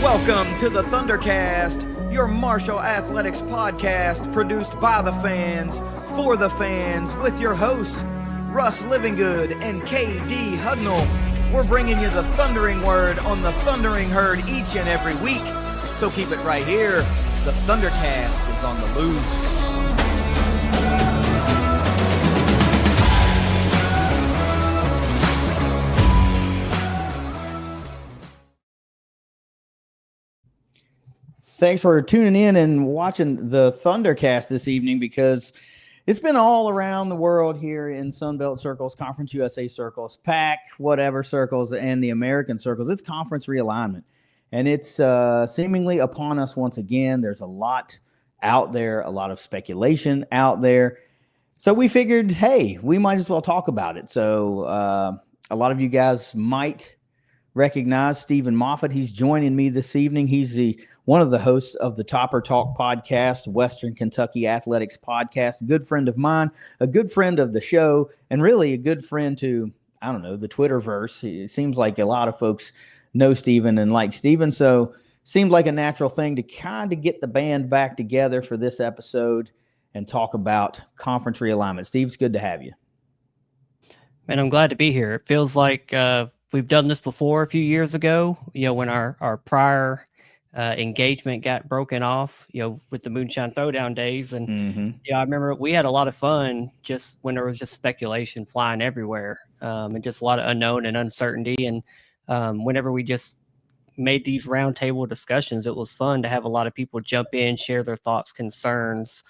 Welcome to the ThunderCast, your Marshall Athletics podcast produced by the fans, for the fans, with your hosts, Russ Livingood and KD Hugnall. We're bringing you the thundering word on the thundering herd each and every week, so keep it right here. The ThunderCast is on the loose. Thanks for tuning in and watching the ThunderCast this evening, because it's been all around the world here in Sunbelt circles, Conference USA circles, PAC, whatever circles, and the American circles. It's conference realignment, and it's seemingly upon us once again. There's a lot out there, a lot of speculation out there. So we figured, hey, we might as well talk about it. So a lot of you guys might recognize Steven Moffett. He's joining me this evening. He's one of the hosts of the Topper Talk podcast, Western Kentucky Athletics podcast, a good friend of mine, a good friend of the show, and really a good friend to, I don't know, the Twitterverse. It seems like a lot of folks know Steven and like Steven, so seemed like a natural thing to kind of get the band back together for this episode and talk about conference realignment. Steve, it's good to have you. Man, I'm glad to be here. It feels like we've done this before a few years ago, when our prior engagement got broken off, with the Moonshine Throwdown days. And, I remember we had a lot of fun just when there was just speculation flying everywhere, and just a lot of unknown and uncertainty. And whenever we just made these roundtable discussions, it was fun to have a lot of people jump in, share their thoughts, concerns,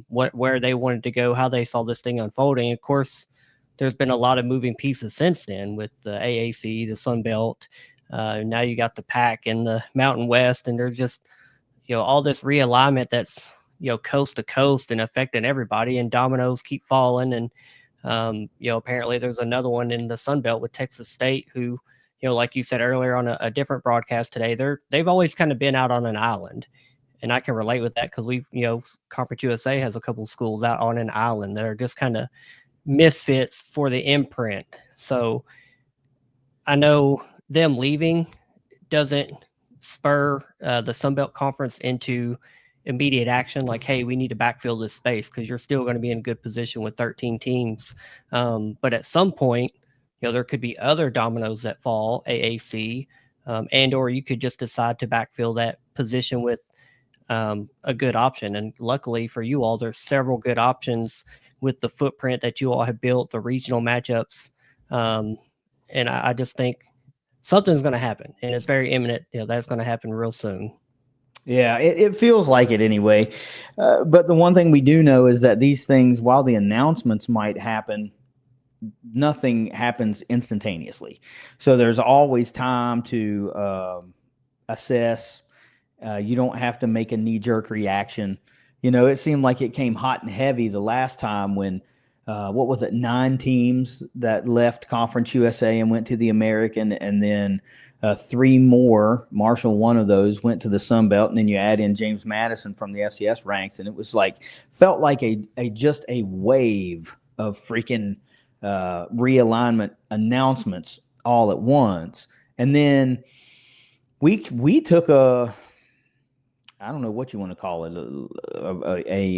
where they wanted to go, how they saw this thing unfolding. Of course, there's been a lot of moving pieces since then with the AAC, the Sun Belt. Now you got the PAC and the Mountain West, and there's just, all this realignment that's, coast to coast and affecting everybody, and dominoes keep falling. And, apparently there's another one in the Sun Belt with Texas State who, like you said earlier on a different broadcast today, they've always kind of been out on an island. And I can relate with that because we've, Conference USA has a couple of schools out on an island that are just kind of misfits for the imprint. So I know them leaving doesn't spur the Sun Belt Conference into immediate action, like, hey, we need to backfill this space, because you're still going to be in a good position with 13 teams. But at some point, there could be other dominoes that fall, AAC, and or you could just decide to backfill that position with a good option. And luckily for you all, there's several good options with the footprint that you all have built, the regional matchups. And I just think something's going to happen, and it's very imminent. That's going to happen real soon. Yeah, it feels like it anyway. But the one thing we do know is that these things, while the announcements might happen, nothing happens instantaneously. So there's always time to assess. You don't have to make a knee-jerk reaction. It seemed like it came hot and heavy the last time when, 9 teams that left Conference USA and went to the American, and then 3 more, Marshall, one of those, went to the Sun Belt, and then you add in James Madison from the FCS ranks, and it was felt like just a wave of freaking realignment announcements all at once. And then we took I don't know what you want to call it,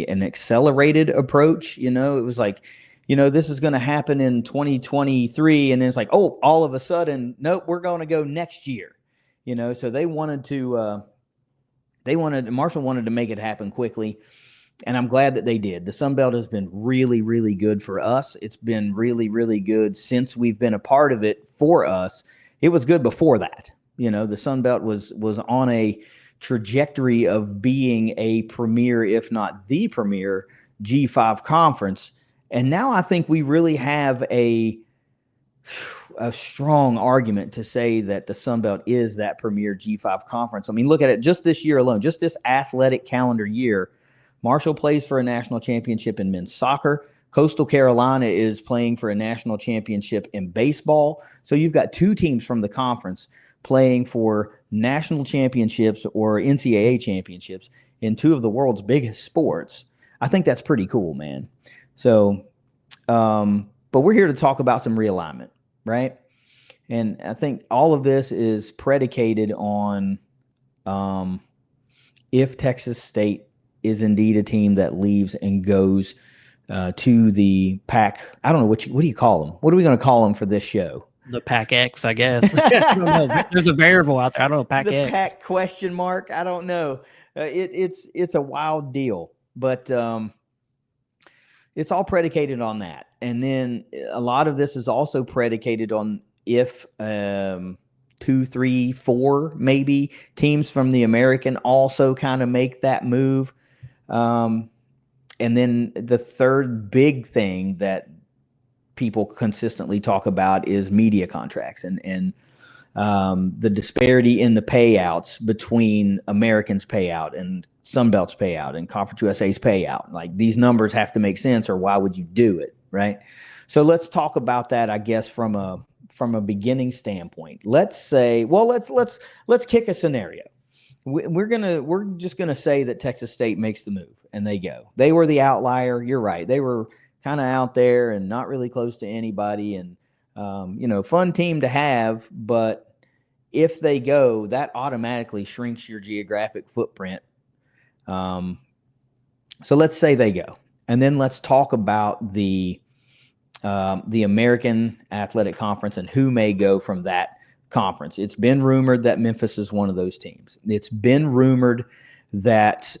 an accelerated approach. It was like, this is going to happen in 2023. And then it's like, oh, all of a sudden, nope, we're going to go next year. So Marshall wanted to make it happen quickly. And I'm glad that they did. The Sun Belt has been really, really good for us. It's been really, really good since we've been a part of it for us. It was good before that. The Sun Belt was on a trajectory of being a premier, if not the premier, G5 conference. And now I think we really have a strong argument to say that the Sun Belt is that premier G5 conference. I mean, look at it just this year alone, just this athletic calendar year. Marshall plays for a national championship in men's soccer. Coastal Carolina is playing for a national championship in baseball. So you've got 2 teams from the conference playing for national championships or NCAA championships in 2 of the world's biggest sports. I think that's pretty cool, man. So, but we're here to talk about some realignment, right? And I think all of this is predicated on if Texas State is indeed a team that leaves and goes to the Pac. I don't know what do you call them? What are we going to call them for this show? The Pac X, I guess. I don't know. There's a variable out there. I don't know. Pac The X. Pac question mark. I don't know. It's a wild deal, but it's all predicated on that. And then a lot of this is also predicated on if 2, 3, 4 maybe teams from the American also kind of make that move. And then the third big thing that people consistently talk about is media contracts and the disparity in the payouts between Americans' payout and Sunbelt's payout and Conference USA's payout. Like, these numbers have to make sense, or why would you do it, right? So let's talk about that, I guess, from a beginning standpoint. Let's say, well, let's kick a scenario. We're just gonna say that Texas State makes the move and they go. They were the outlier. You're right. They were kind of out there and not really close to anybody, and fun team to have. But if they go, that automatically shrinks your geographic footprint. So let's say they go, and then let's talk about the American Athletic Conference and who may go from that conference. It's been rumored that Memphis is one of those teams. It's been rumored that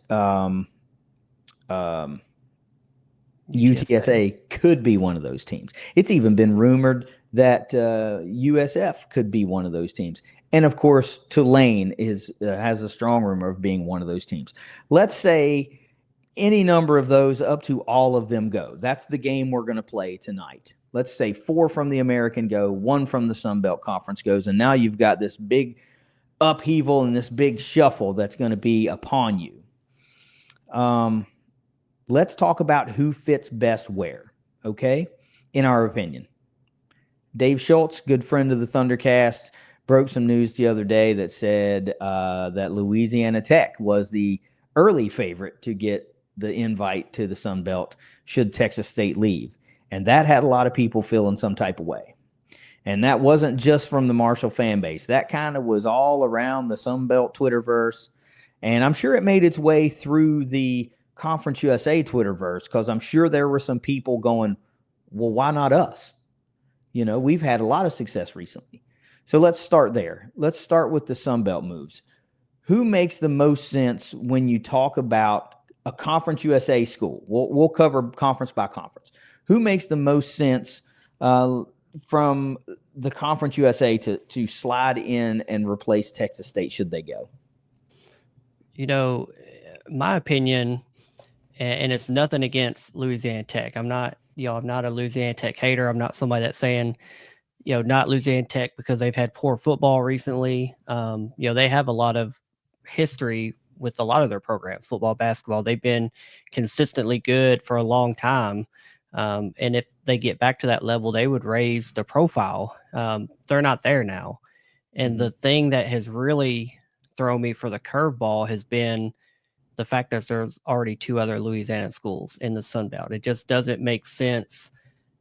UTSA could be one of those teams. It's even been rumored that USF could be one of those teams. And of course, Tulane has a strong rumor of being one of those teams. Let's say any number of those, up to all of them, go. That's the game we're going to play tonight. Let's say 4 from the American go, 1 from the Sun Belt Conference goes, and now you've got this big upheaval and this big shuffle that's going to be upon you. Let's talk about who fits best where, okay? In our opinion. Dave Schultz, good friend of the ThunderCast, broke some news the other day that said that Louisiana Tech was the early favorite to get the invite to the Sun Belt should Texas State leave. And that had a lot of people feeling some type of way. And that wasn't just from the Marshall fan base. That kind of was all around the Sun Belt Twitterverse. And I'm sure it made its way through the Conference USA Twitterverse, because I'm sure there were some people going, well, why not us? We've had a lot of success recently. So let's start there. Let's start with the Sun Belt moves. Who makes the most sense when you talk about a Conference USA school? We'll cover conference by conference. Who makes the most sense from the Conference USA to slide in and replace Texas State should they go? My opinion, and it's nothing against Louisiana Tech. I'm not a Louisiana Tech hater. I'm not somebody that's saying, not Louisiana Tech because they've had poor football recently. They have a lot of history with a lot of their programs, football, basketball. They've been consistently good for a long time. And if they get back to that level, they would raise the profile. They're not there now. And the thing that has really thrown me for the curveball has been the fact that there's already 2 other Louisiana schools in the Sun Belt. It just doesn't make sense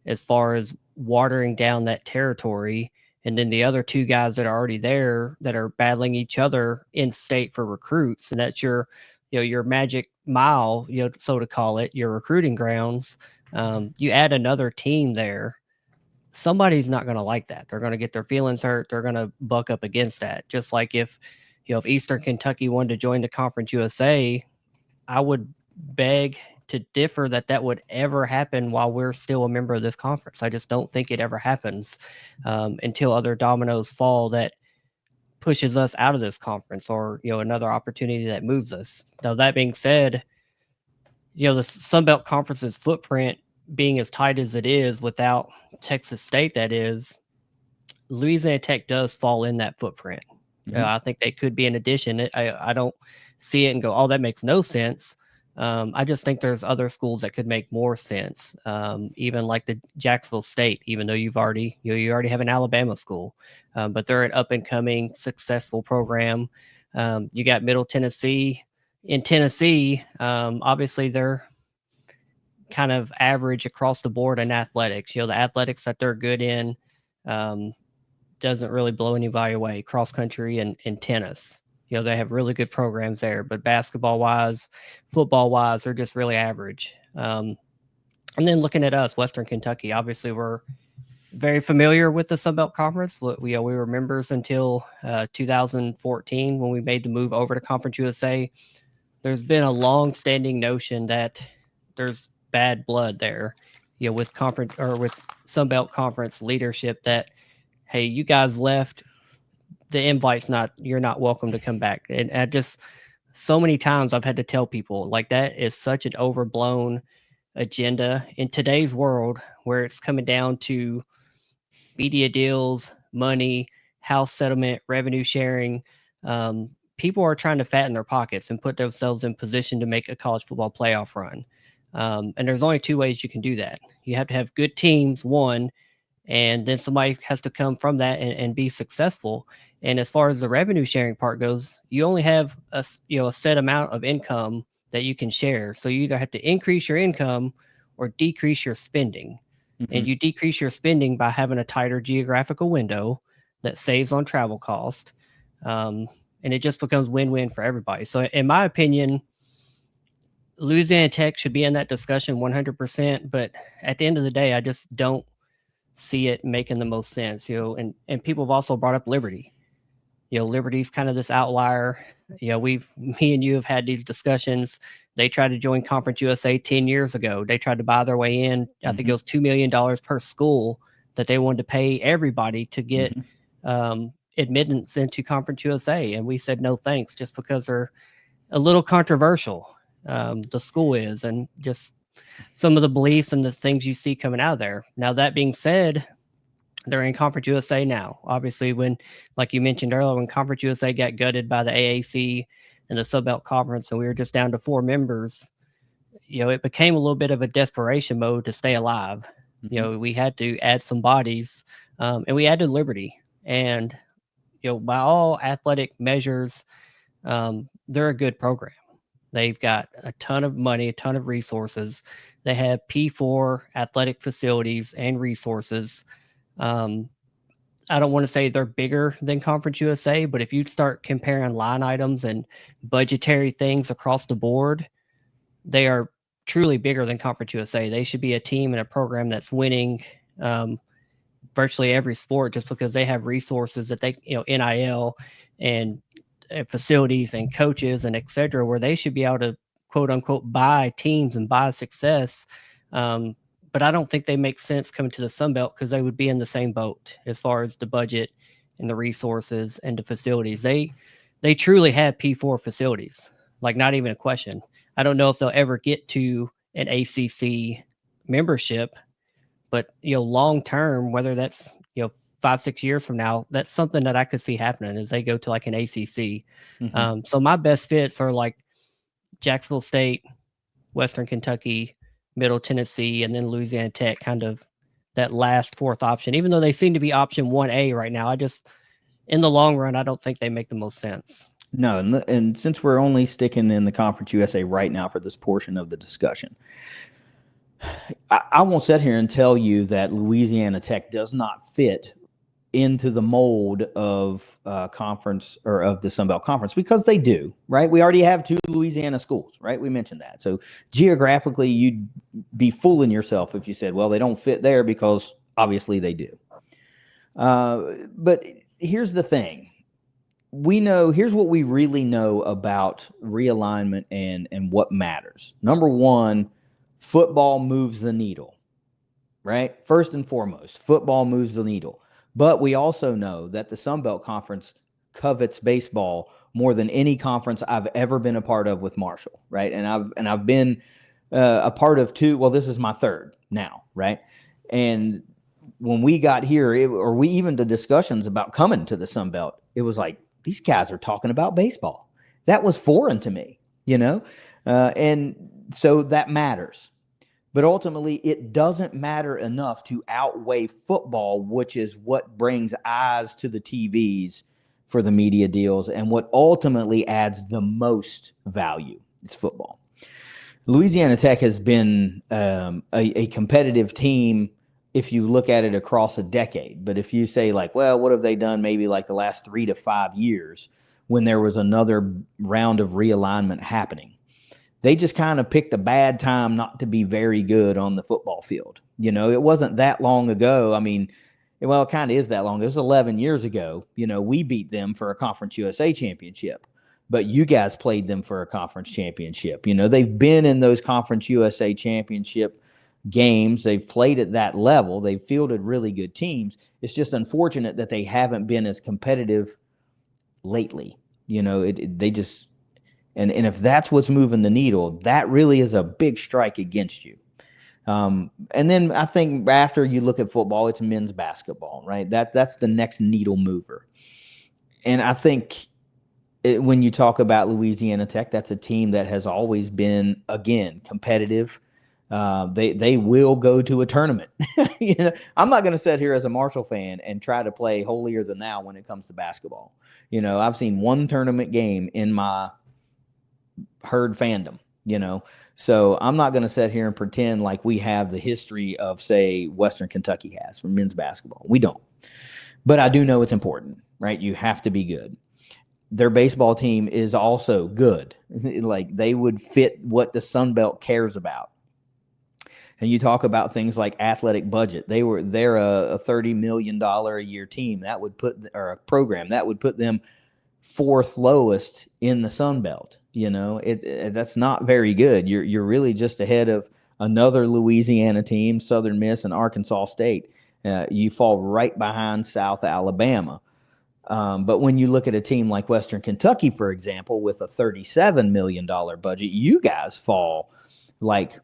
as far as watering down that territory. And then the other 2 guys that are already there that are battling each other in state for recruits. And that's your magic mile, so to call it, your recruiting grounds. You add another team there, somebody's not going to like that. They're going to get their feelings hurt. They're going to buck up against that. Just like if Eastern Kentucky wanted to join the Conference USA, I would beg to differ that would ever happen while we're still a member of this conference. I just don't think it ever happens until other dominoes fall that pushes us out of this conference, or another opportunity that moves us. Now, that being said, the Sun Belt Conference's footprint being as tight as it is without Texas State, that is, Louisiana Tech does fall in that footprint. I think they could be an addition. I don't see it and go, oh, that makes no sense. I just think there's other schools that could make more sense. Even like the Jacksonville State, even though you already have an Alabama school, but they're an up and coming successful program. You got Middle Tennessee. In Tennessee, obviously they're kind of average across the board in athletics. The athletics that they're good in doesn't really blow anybody away. Cross country and tennis. They have really good programs there, but basketball wise, football wise, they're just really average. And then looking at us, Western Kentucky, obviously we're very familiar with the Sun Belt Conference. We were members until 2014 when we made the move over to Conference USA. There's been a long-standing notion that there's bad blood there, with conference or with Sun Belt Conference leadership. That, hey, you guys left, the invite's not, you're not welcome to come back. And I just, so many times I've had to tell people, like, that is such an overblown agenda in today's world, where it's coming down to media deals, money, house settlement, revenue sharing. People are trying to fatten their pockets and put themselves in position to make a college football playoff run. And there's only two ways you can do that. You have to have good teams, one, and then somebody has to come from that and be successful. And as far as the revenue sharing part goes, you only have a set amount of income that you can share. So you either have to increase your income or decrease your spending. And you decrease your spending by having a tighter geographical window that saves on travel cost. And it just becomes win-win for everybody. So in my opinion, Louisiana Tech should be in that discussion 100%. But at the end of the day, I just don't see it making the most sense. And people have also brought up Liberty. Liberty's kind of this outlier. Me and you have had these discussions. They tried to join Conference USA 10 years ago. They tried to buy their way in. I think it was $2 million per school that they wanted to pay everybody to get admittance into Conference USA. And we said, no, thanks, just because they're a little controversial. The school is, and just some of the beliefs and the things you see coming out of there. Now, that being said, they're in Conference USA now. Obviously, when, like you mentioned earlier, when Conference USA got gutted by the AAC and the Sun Belt Conference, and we were just down to 4 members, it became a little bit of a desperation mode to stay alive. We had to add some bodies, and we added Liberty. And, by all athletic measures, they're a good program. They've got a ton of money, a ton of resources. They have P4 athletic facilities and resources. I don't want to say they're bigger than Conference USA, but if you start comparing line items and budgetary things across the board, they are truly bigger than Conference USA. They should be a team and a program that's winning virtually every sport, just because they have resources that they, NIL and facilities and coaches and et cetera, where they should be able to, quote unquote, buy teams and buy success. But I don't think they make sense coming to the Sun Belt, because they would be in the same boat as far as the budget and the resources and the facilities. They truly have P4 facilities, like, not even a question. I don't know if they'll ever get to an ACC membership, but long term, whether that's 5-6 years from now, that's something that I could see happening as they go to like an ACC. So my best fits are like Jacksonville State, Western Kentucky, Middle Tennessee, and then Louisiana Tech, kind of that last fourth option, even though they seem to be option 1A right now. In the long run, I don't think they make the most sense. No, and since we're only sticking in the Conference USA right now for this portion of the discussion, I won't sit here and tell you that Louisiana Tech does not fit into the mold of conference, or of the Sun Belt Conference, because they do, right? We already have 2 Louisiana schools, right? We mentioned that. So geographically, you'd be fooling yourself if you said, well, they don't fit there, because obviously they do. But here's the thing. Here's what we really know about realignment and what matters. Number one, football moves the needle, right? First and foremost, football moves the needle. But we also know that the Sun Belt Conference covets baseball more than any conference I've ever been a part of with Marshall, right? And I've been a part of 2. Well, this is my 3rd now, right? And when we got here, the discussions about coming to the Sun Belt, it was like, these guys are talking about baseball. That was foreign to me, and so that matters. But ultimately, it doesn't matter enough to outweigh football, which is what brings eyes to the TVs for the media deals, and what ultimately adds the most value. It's football. Louisiana Tech has been a competitive team if you look at it across a decade. But if you say, like, well, what have they done maybe like the last 3 to 5 years? when there was another round of realignment happening. They just kind of picked a bad time not to be very good on the football field. It wasn't that long ago. I mean, well, it kind of is that long. It was 11 years ago. We beat them for a Conference USA championship, but you guys played them for a conference championship. They've been in those Conference USA championship games. They've played at that level. They've fielded really good teams. It's just unfortunate that they haven't been as competitive lately. They just, and if that's what's moving the needle, that really is a big strike against you. And then I think after you look at football, it's men's basketball, right? That's the next needle mover. And I think when you talk about Louisiana Tech, that's a team that has always been, again, competitive. They will go to a tournament. I'm not going to sit here as a Marshall fan and try to play holier than thou when it comes to basketball. I've seen one tournament game in my herd fandom, so I'm not going to sit here and pretend like we have the history of, say, Western Kentucky has for men's basketball. We don't. But I do know it's important, right? You have to be good. Their baseball team is also good. Like, they would fit what the Sun Belt cares about. And you talk about things like athletic budget. They're a $30 million a year team that would or a program that would put them fourth lowest in the Sun Belt. That's not very good. You're really just ahead of another Louisiana team, Southern Miss and Arkansas State. You fall right behind South Alabama. But when you look at a team like Western Kentucky, for example, with a $37 million budget, you guys fall like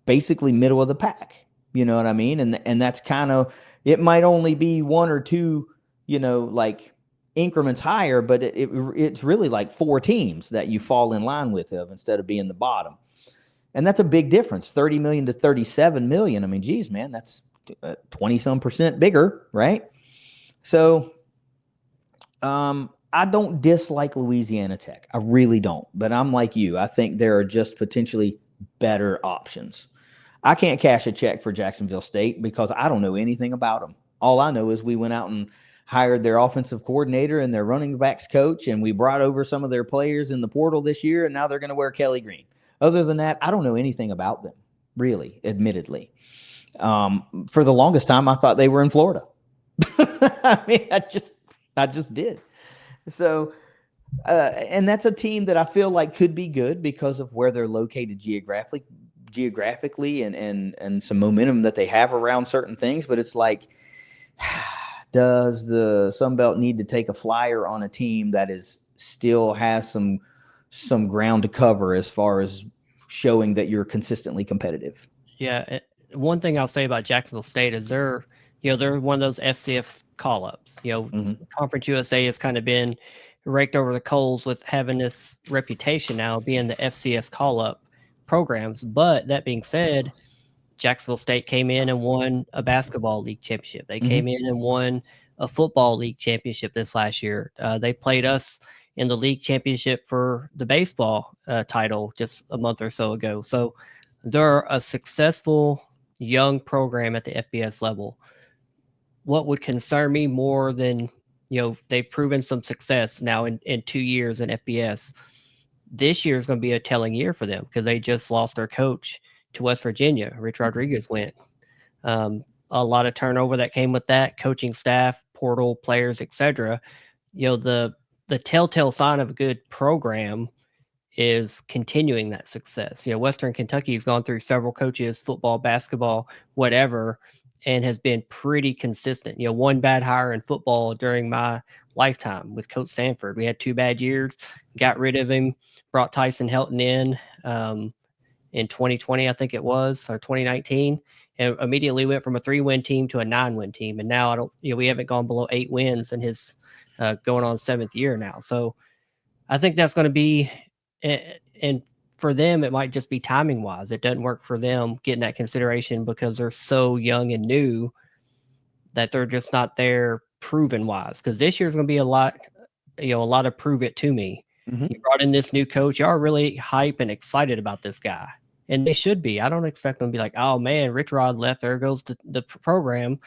basically middle of the pack. You know what I mean? And that's kind of, it might only be one or two, like increments higher, but it's really like four teams that you fall in line with instead of being the bottom. And that's a big difference, 30 million to 37 million. I mean, geez, man, that's 20-some% bigger, right? So I don't dislike Louisiana Tech. I really don't. But I'm like you. I think there are just potentially better options. I can't cash a check for Jacksonville State because I don't know anything about them. All I know is we went out and hired their offensive coordinator and their running backs coach, and we brought over some of their players in the portal this year, and now they're going to wear Kelly green. Other than that, I don't know anything about them, really, admittedly. For the longest time, I thought they were in Florida. I mean, I just did. So, and that's a team that I feel like could be good because of where they're located geographically and some momentum that they have around certain things. But it's like, does the Sun Belt need to take a flyer on a team that still has some ground to cover as far as showing that you're consistently competitive? Yeah. One thing I'll say about Jacksonville State is they're one of those FCS call-ups. Conference USA has kind of been raked over the coals with having this reputation now being the FCS call-up programs. But that being said, Jacksonville State came in and won a basketball league championship. They came in and won a football league championship this last year. They played us in the league championship for the baseball title just a month or so ago. So they're a successful young program at the FBS level. What would concern me more than, they've proven some success now in 2 years in FBS. This year is going to be a telling year for them because they just lost their coach to West Virginia. Rich Rodriguez went. A lot of turnover that came with that, coaching staff, portal players, etc. The telltale sign of a good program is continuing that success. Western Kentucky has gone through several coaches, football, basketball, whatever, and has been pretty consistent. One bad hire in football during my lifetime with Coach Sanford. We had 2 bad years, got rid of him, brought Tyson Helton in 2020, I think it was, or 2019, and immediately went from a 3-win team to a 9-win team. And now we haven't gone below 8 wins in his going on 7th year now. So I think that's going to be, and for them, it might just be timing wise. It doesn't work for them getting that consideration because they're so young and new that they're just not there proven wise. Because this year's going to be a lot of prove it to me. You brought in this new coach. Y'all are really hype and excited about this guy. And they should be. I don't expect them to be like, oh man, Rich Rod left. There goes the program.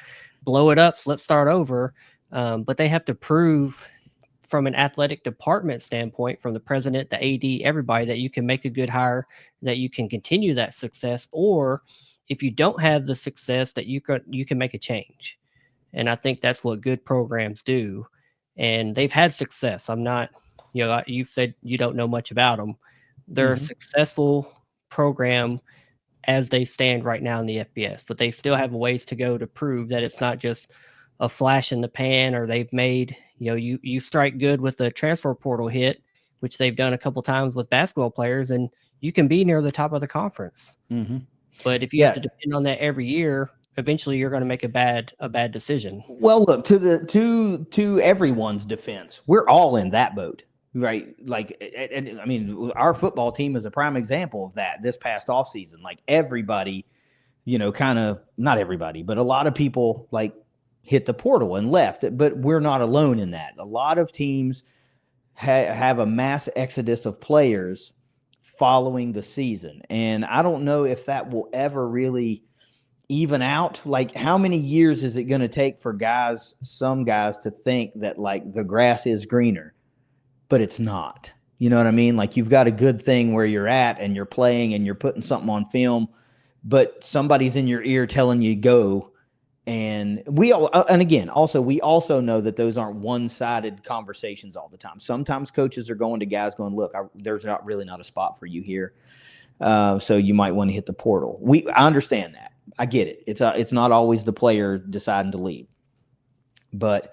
Blow it up. So let's start over. But they have to prove from an athletic department standpoint, from the president, the AD, everybody, that you can make a good hire, that you can continue that success, or if you don't have the success, that you can make a change. And I think that's what good programs do. And they've had success. I'm not, you've said you don't know much about them. They're a successful program as they stand right now in the FBS, but they still have a ways to go to prove that it's not just a flash in the pan, or they've made, you strike good with the transfer portal hit, which they've done a couple times with basketball players, and you can be near the top of the conference. But if you have to depend on that every year, eventually you're going to make a bad decision. Well, look, to everyone's defense, we're all in that boat, right? Like, I mean, our football team is a prime example of that this past offseason. Like, everybody, kind of, not everybody, but a lot of people, like, hit the portal and left. But we're not alone in that. A lot of teams have a mass exodus of players following the season. And I don't know if that will ever really even out. Like, how many years is it going to take for some guys to think that, like, the grass is greener, but it's not? You know what I mean? Like, you've got a good thing where you're at and you're playing and you're putting something on film, but somebody's in your ear telling you go. And we also know that those aren't one-sided conversations all the time. Sometimes coaches are going to guys going, look, there's not a spot for you here. So you might want to hit the portal. I understand that. I get it. It's not always the player deciding to leave, but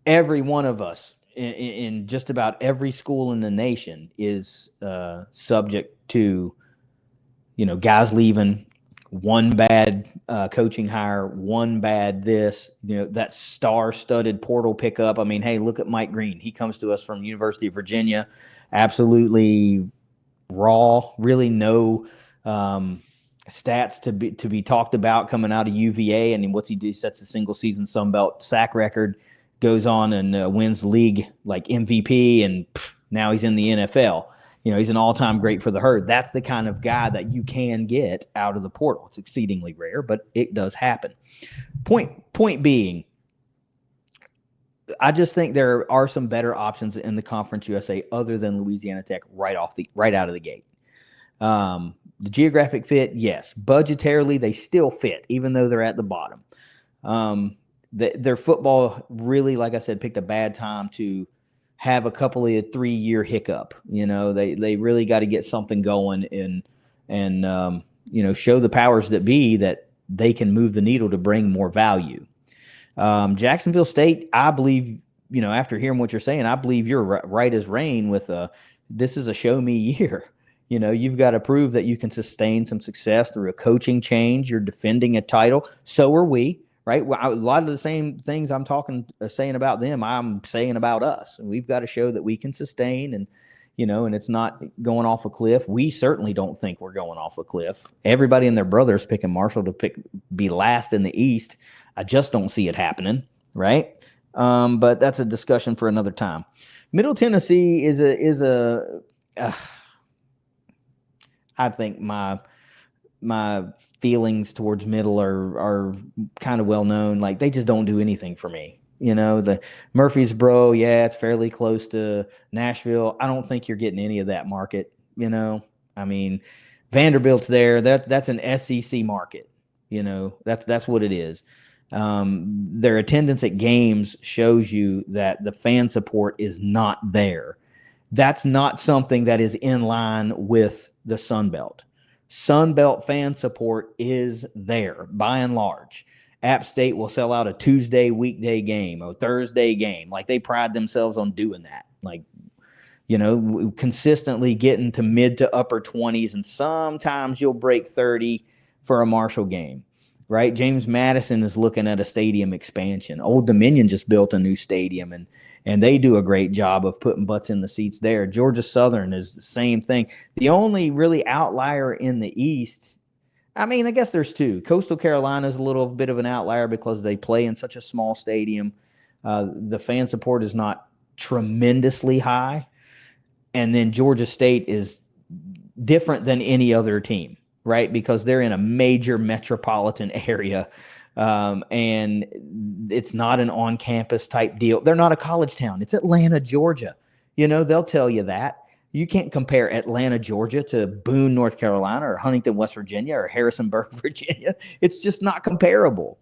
every one of us in just about every school in the nation is subject to, guys leaving, one bad coaching hire, one bad this, that star-studded portal pickup. I mean, hey, look at Mike Green. He comes to us from University of Virginia, absolutely raw, really no stats to be talked about coming out of UVA. And then what's he do? He sets a single-season Sun Belt sack record, goes on and wins the league like MVP, and now he's in the NFL. He's an all-time great for the Herd. That's the kind of guy that you can get out of the portal. It's exceedingly rare, but it does happen. Point being, I just think there are some better options in the Conference USA other than Louisiana Tech right out of the gate. The geographic fit, yes. Budgetarily, they still fit, even though they're at the bottom. Their football really, like I said, picked a bad time to have a couple of 3-year hiccup. They really got to get something going and show the powers that be that they can move the needle to bring more value. Jacksonville State, I believe, after hearing what you're saying, I believe you're right as rain with this is a show me year. You've got to prove that you can sustain some success through a coaching change. You're defending a title. So are we. Right. Well, a lot of the same things I'm saying about them, I'm saying about us. And we've got to show that we can sustain and it's not going off a cliff. We certainly don't think we're going off a cliff. Everybody and their brothers picking Marshall to be last in the East. I just don't see it happening. Right. But that's a discussion for another time. Middle Tennessee is I think my feelings towards Middle are kind of well known. Like, they just don't do anything for me. The Murfreesboro, yeah, it's fairly close to Nashville. I don't think you're getting any of that market. I mean, Vanderbilt's there. That's an SEC market. That's what it is. Their attendance at games shows you that the fan support is not there. That's not something that is in line with the Sun Belt. Sun Belt fan support is there by and large. App State will sell out a Tuesday weekday game, a Thursday game. Like, they pride themselves on doing that. Like, consistently getting to mid to upper 20s, and sometimes you'll break 30 for a Marshall game, right? James Madison is looking at a stadium expansion. Old Dominion just built a new stadium, and they do a great job of putting butts in the seats there. Georgia Southern is the same thing. The only really outlier in the East, I mean, I guess there's two. Coastal Carolina is a little bit of an outlier because they play in such a small stadium. The fan support is not tremendously high. And then Georgia State is different than any other team, right? Because they're in a major metropolitan area. And it's not an on-campus type deal. They're not a college town. It's Atlanta, Georgia. They'll tell you that. You can't compare Atlanta, Georgia to Boone, North Carolina, or Huntington, West Virginia, or Harrisonburg, Virginia. It's just not comparable.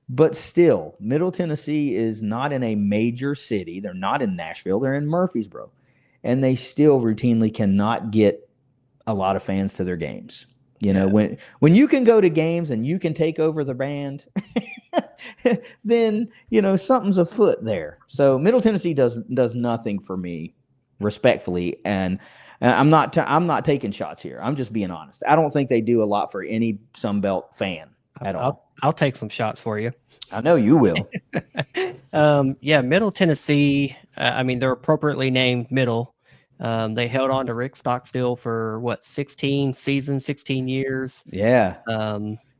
But still, Middle Tennessee is not in a major city. They're not in Nashville. They're in Murfreesboro. And they still routinely cannot get a lot of fans to their games. When you can go to games and you can take over the band, then, something's afoot there. So Middle Tennessee does nothing for me, respectfully. And I'm not taking shots here. I'm just being honest. I don't think they do a lot for any Sunbelt fan at all. I'll take some shots for you. I know you will. Middle Tennessee, they're appropriately named Middle. They held on to Rick Stockstill for 16 seasons, 16 years. Yeah.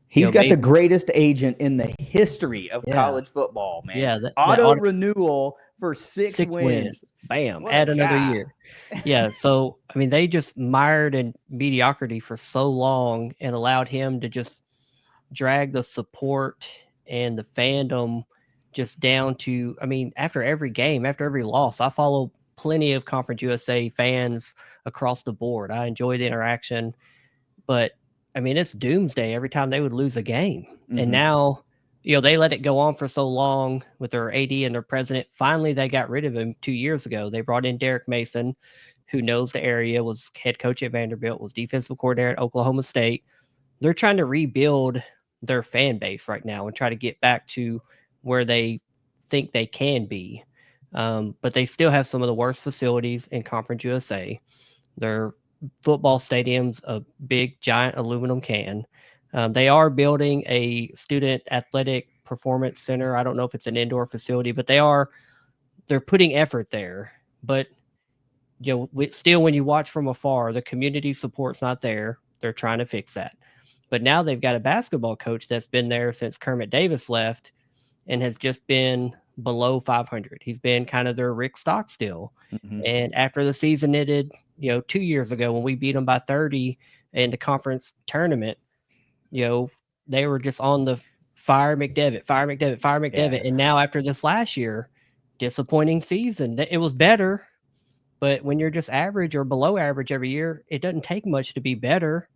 He's got the greatest agent in the history of college football, man. Yeah. Auto renewal for six wins. Bam. Add another year. Yeah. So, they just mired in mediocrity for so long and allowed him to just drag the support and the fandom just down to, after every game, after every loss, I follow plenty of Conference USA fans across the board. I enjoy the interaction, but it's doomsday every time they would lose a game. Mm-hmm. And now, they let it go on for so long with their AD and their president. Finally, they got rid of him 2 years ago. They brought in Derek Mason, who knows the area, was head coach at Vanderbilt, was defensive coordinator at Oklahoma State. They're trying to rebuild their fan base right now and try to get back to where they think they can be. But they still have some of the worst facilities in Conference USA. Their football stadium's a big, giant aluminum can. They are building a student athletic performance center. I don't know if it's an indoor facility, but they're putting effort there. But still, when you watch from afar, the community support's not there. They're trying to fix that. But now they've got a basketball coach that's been there since Kermit Davis left and has just been below 500. He's been kind of their Rick Stockstill. Mm-hmm. And after the season ended, 2 years ago when we beat them by 30 in the conference tournament, they were just on the fire McDevitt. Yeah. And now after this last year, disappointing season. It was better, but when you're just average or below average every year, it doesn't take much to be better.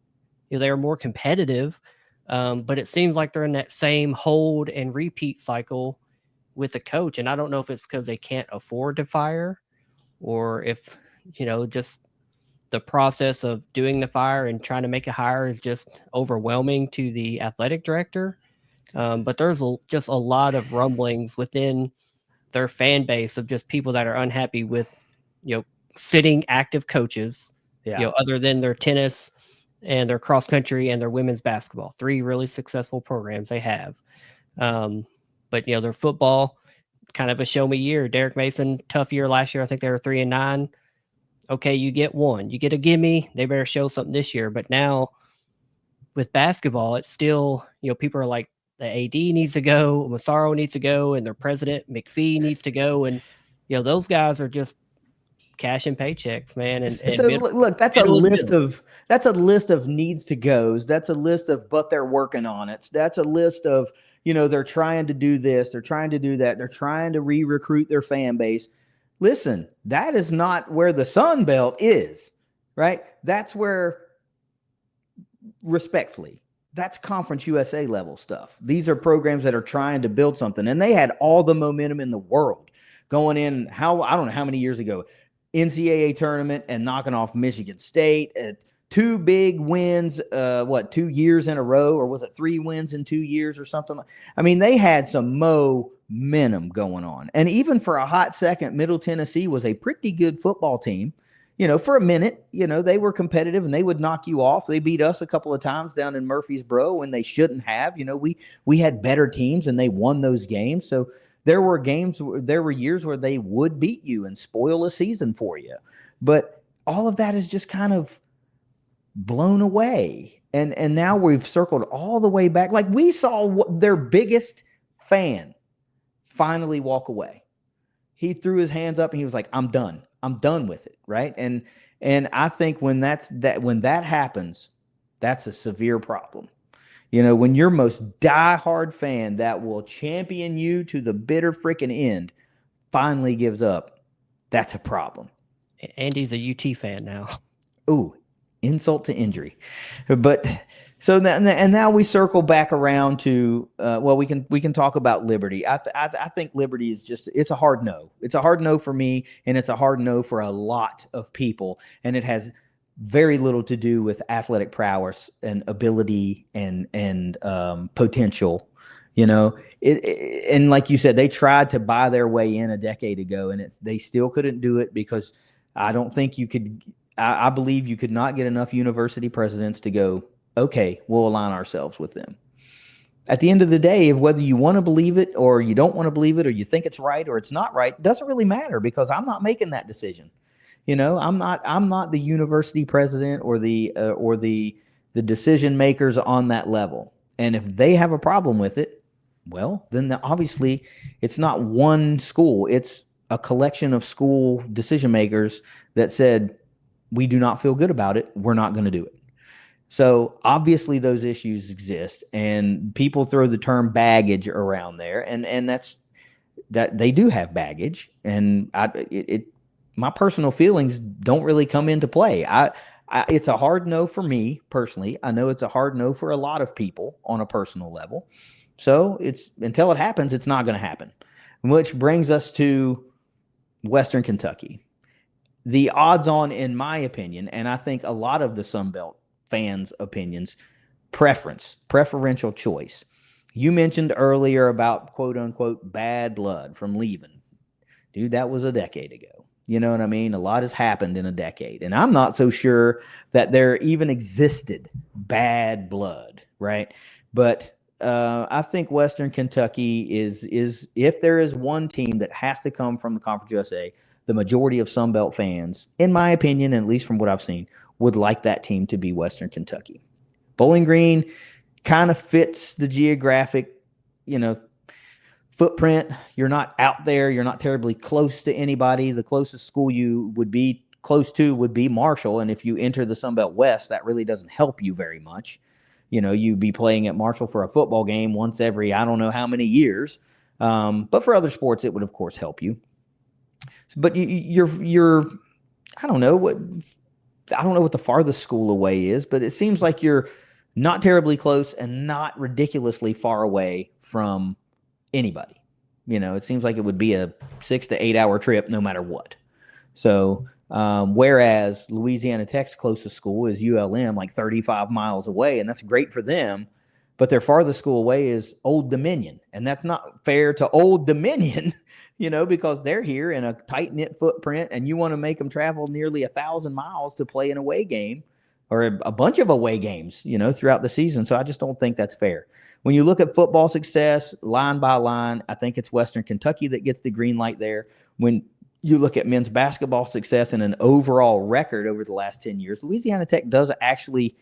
They are more competitive, but it seems like they're in that same hold and repeat cycle with the coach. And I don't know if it's because they can't afford to fire or if, just the process of doing the fire and trying to make a hire is just overwhelming to the athletic director. But there's just a lot of rumblings within their fan base of just people that are unhappy with, sitting active coaches, other than their tennis and their cross country and their women's basketball, 3 really successful programs they have. But their football, kind of a show me year. Derek Mason, tough year last year. I think they were 3-9. Okay, you get one. You get a gimme. They better show something this year. But now with basketball, it's still, people are like, the AD needs to go, Massaro needs to go, and their president, McPhee, needs to go. And, those guys are just cashing paychecks, man. And so look, that's a list of needs to goes. That's a list of, but they're working on it. That's a list of, they're trying to do this. They're trying to do that. They're trying to re-recruit their fan base. Listen, that is not where the Sun Belt is, right? That's where, respectfully, that's Conference USA level stuff. These are programs that are trying to build something, and they had all the momentum in the world going in. I don't know how many years ago, NCAA tournament and knocking off Michigan State. 2 big wins, 2 years in a row, or was it 3 wins in 2 years or something? They had some momentum going on. And even for a hot second, Middle Tennessee was a pretty good football team. For a minute, they were competitive and they would knock you off. They beat us a couple of times down in Murfreesboro when they shouldn't have. We had better teams and they won those games. So there were years where they would beat you and spoil a season for you. But all of that is just kind of blown away. And now we've circled all the way back. Like, we saw their biggest fan finally walk away. He threw his hands up and he was like, I'm done with it. Right. And I think when that happens, that's a severe problem. When your most diehard fan that will champion you to the bitter freaking end finally gives up, that's a problem. Andy's a UT fan now. Ooh, insult to injury. But so now we circle back around to we can talk about Liberty. I think Liberty is it's a hard no. It's a hard no for me, and it's a hard no for a lot of people, and it has very little to do with athletic prowess and ability and potential. And like you said, they tried to buy their way in a decade ago, and they still couldn't do it because I don't think you could. I believe you could not get enough university presidents to go, okay, we'll align ourselves with them. At the end of the day, whether you want to believe it or you don't want to believe it, or you think it's right or it's not right, doesn't really matter, because I'm not making that decision. I'm not the university president or the decision makers on that level. And if they have a problem with it, well, then obviously it's not one school. It's a collection of school decision makers that said, we do not feel good about it. We're not going to do it. So obviously those issues exist, and people throw the term baggage around there, and that they do have baggage. And my personal feelings don't really come into play. It's a hard no for me personally. I know it's a hard no for a lot of people on a personal level. So until it happens, it's not going to happen. Which brings us to Western Kentucky. The odds on, in my opinion, and I think a lot of the Sun Belt fans' opinions, preferential choice. You mentioned earlier about quote unquote bad blood from leaving. Dude, that was a decade ago. You know what I mean? A lot has happened in a decade. And I'm not so sure that there even existed bad blood, right? But I think Western Kentucky is if there is one team that has to come from the Conference USA, the majority of Sun Belt fans, in my opinion, and at least from what I've seen, would like that team to be Western Kentucky. Bowling Green kind of fits the geographic, footprint. You're not out there. You're not terribly close to anybody. The closest school you would be close to would be Marshall. And if you enter the Sun Belt West, that really doesn't help you very much. You'd be playing at Marshall for a football game once every, I don't know how many years. But for other sports, it would, of course, help you. But you're I don't know what the farthest school away is, but it seems like you're not terribly close and not ridiculously far away from anybody. It seems like it would be a 6 to 8 hour trip no matter what. So whereas Louisiana Tech's closest school is ULM, like 35 miles away, and that's great for them, but their farthest school away is Old Dominion, and that's not fair to Old Dominion. Because they're here in a tight-knit footprint, and you want to make them travel nearly 1,000 miles to play an away game or a bunch of away games, throughout the season. So I just don't think that's fair. When you look at football success, line by line, I think it's Western Kentucky that gets the green light there. When you look at men's basketball success and an overall record over the last 10 years, Louisiana Tech does actually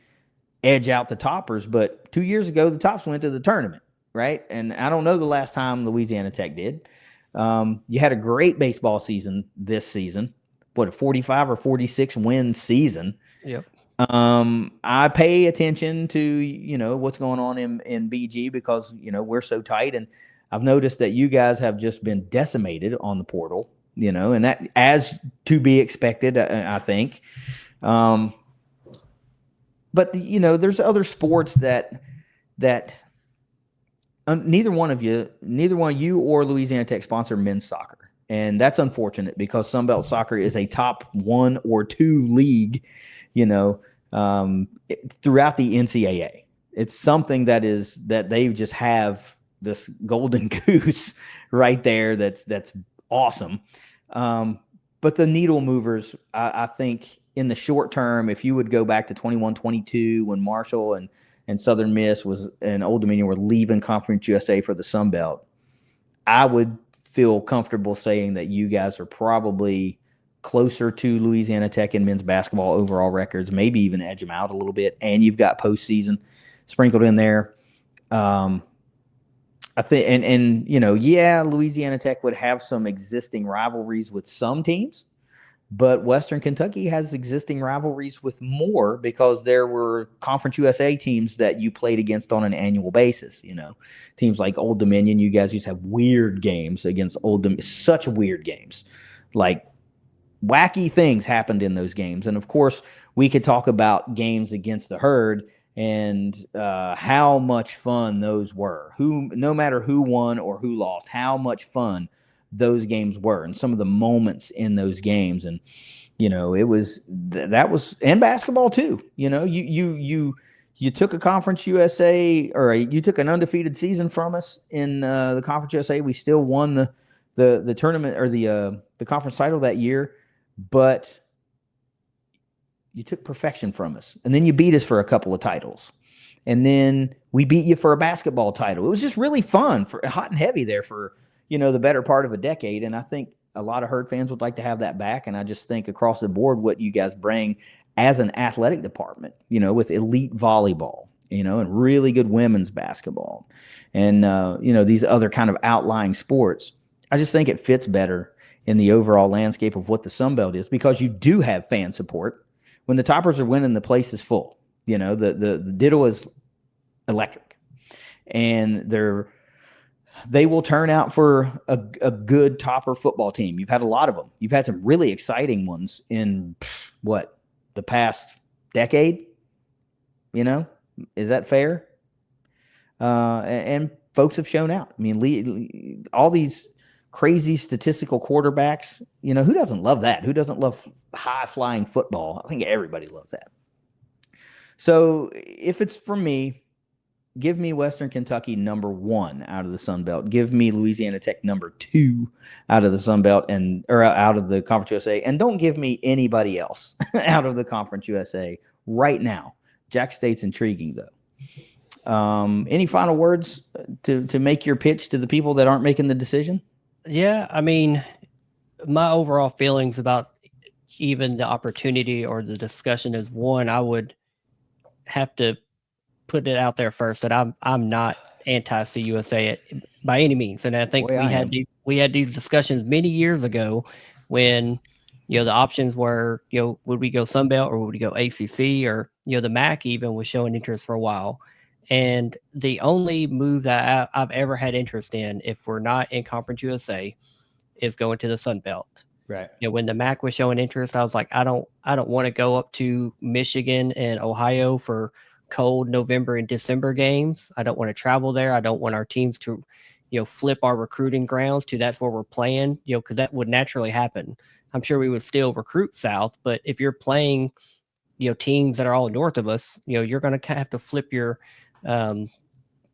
edge out the toppers. But 2 years ago, the tops went to the tournament, right? And I don't know the last time Louisiana Tech did. You had a great baseball season this season. What, a 45 or 46 win season? Yep. I pay attention to, what's going on in BG because, we're so tight. And I've noticed that you guys have just been decimated on the portal, and that as to be expected, I think. But, there's other sports that neither one of you or Louisiana Tech sponsor men's soccer. And that's unfortunate because Sunbelt soccer is a top 1 or 2 league, throughout the NCAA. It's something that they just have this golden goose right there. That's awesome. But the needle movers, I think in the short term, if you would go back to 21-22 when Marshall and Southern Miss and Old Dominion were leaving Conference USA for the Sun Belt, I would feel comfortable saying that you guys are probably closer to Louisiana Tech in men's basketball overall records, maybe even edge them out a little bit. And you've got postseason sprinkled in there. I think, Louisiana Tech would have some existing rivalries with some teams, But Western Kentucky has existing rivalries with more because there were Conference USA teams that you played against on an annual basis. Teams like Old Dominion, you guys used to have weird games against Old Dominion, such weird games. Like wacky things happened in those games. And of course, we could talk about games against the Herd and how much fun those were. No matter who won or who lost, how much fun those games were, and some of the moments in those games. And it was that was and basketball too. You took a Conference USA, or you took an undefeated season from us in the Conference USA. We still won the tournament, or the conference title that year, but you took perfection from us, and then you beat us for a couple of titles, and then we beat you for a basketball title. It was just really fun, for hot and heavy there for the better part of a decade. And I think a lot of Herd fans would like to have that back. And I just think across the board, what you guys bring as an athletic department, with elite volleyball, and really good women's basketball, and these other kind of outlying sports, I just think it fits better in the overall landscape of what the Sun Belt is, because you do have fan support. When the Toppers are winning, the place is full. The Ditto is electric, and they will turn out for a good Topper football team. You've had a lot of them. You've had some really exciting ones in the past decade. Is that fair? And folks have shown out. I mean, all these crazy statistical quarterbacks, who doesn't love that? Who doesn't love high-flying football? I think everybody loves that. So if it's for me, give me Western Kentucky number 1 out of the Sun Belt. Give me Louisiana Tech number 2 out of the Sun Belt, or out of the Conference USA. And don't give me anybody else out of the Conference USA right now. Jack State's intriguing, though. Any final words to make your pitch to the people that aren't making the decision? Yeah, I mean, my overall feelings about even the opportunity or the discussion is, one, I would have to put it out there first that I'm not anti-CUSA by any means, and I think we had these discussions many years ago when the options were would we go Sun Belt or would we go ACC, or the MAC even was showing interest for a while. And the only move that I've ever had interest in, if we're not in Conference USA, is going to the Sun Belt. Right. When the MAC was showing interest, I was like, I don't want to go up to Michigan and Ohio for cold November and December games. I don't want to travel there. I don't want our teams to, flip our recruiting grounds to that's where we're playing, because that would naturally happen. I'm sure we would still recruit South, but if you're playing, teams that are all north of us, you're going to have to flip your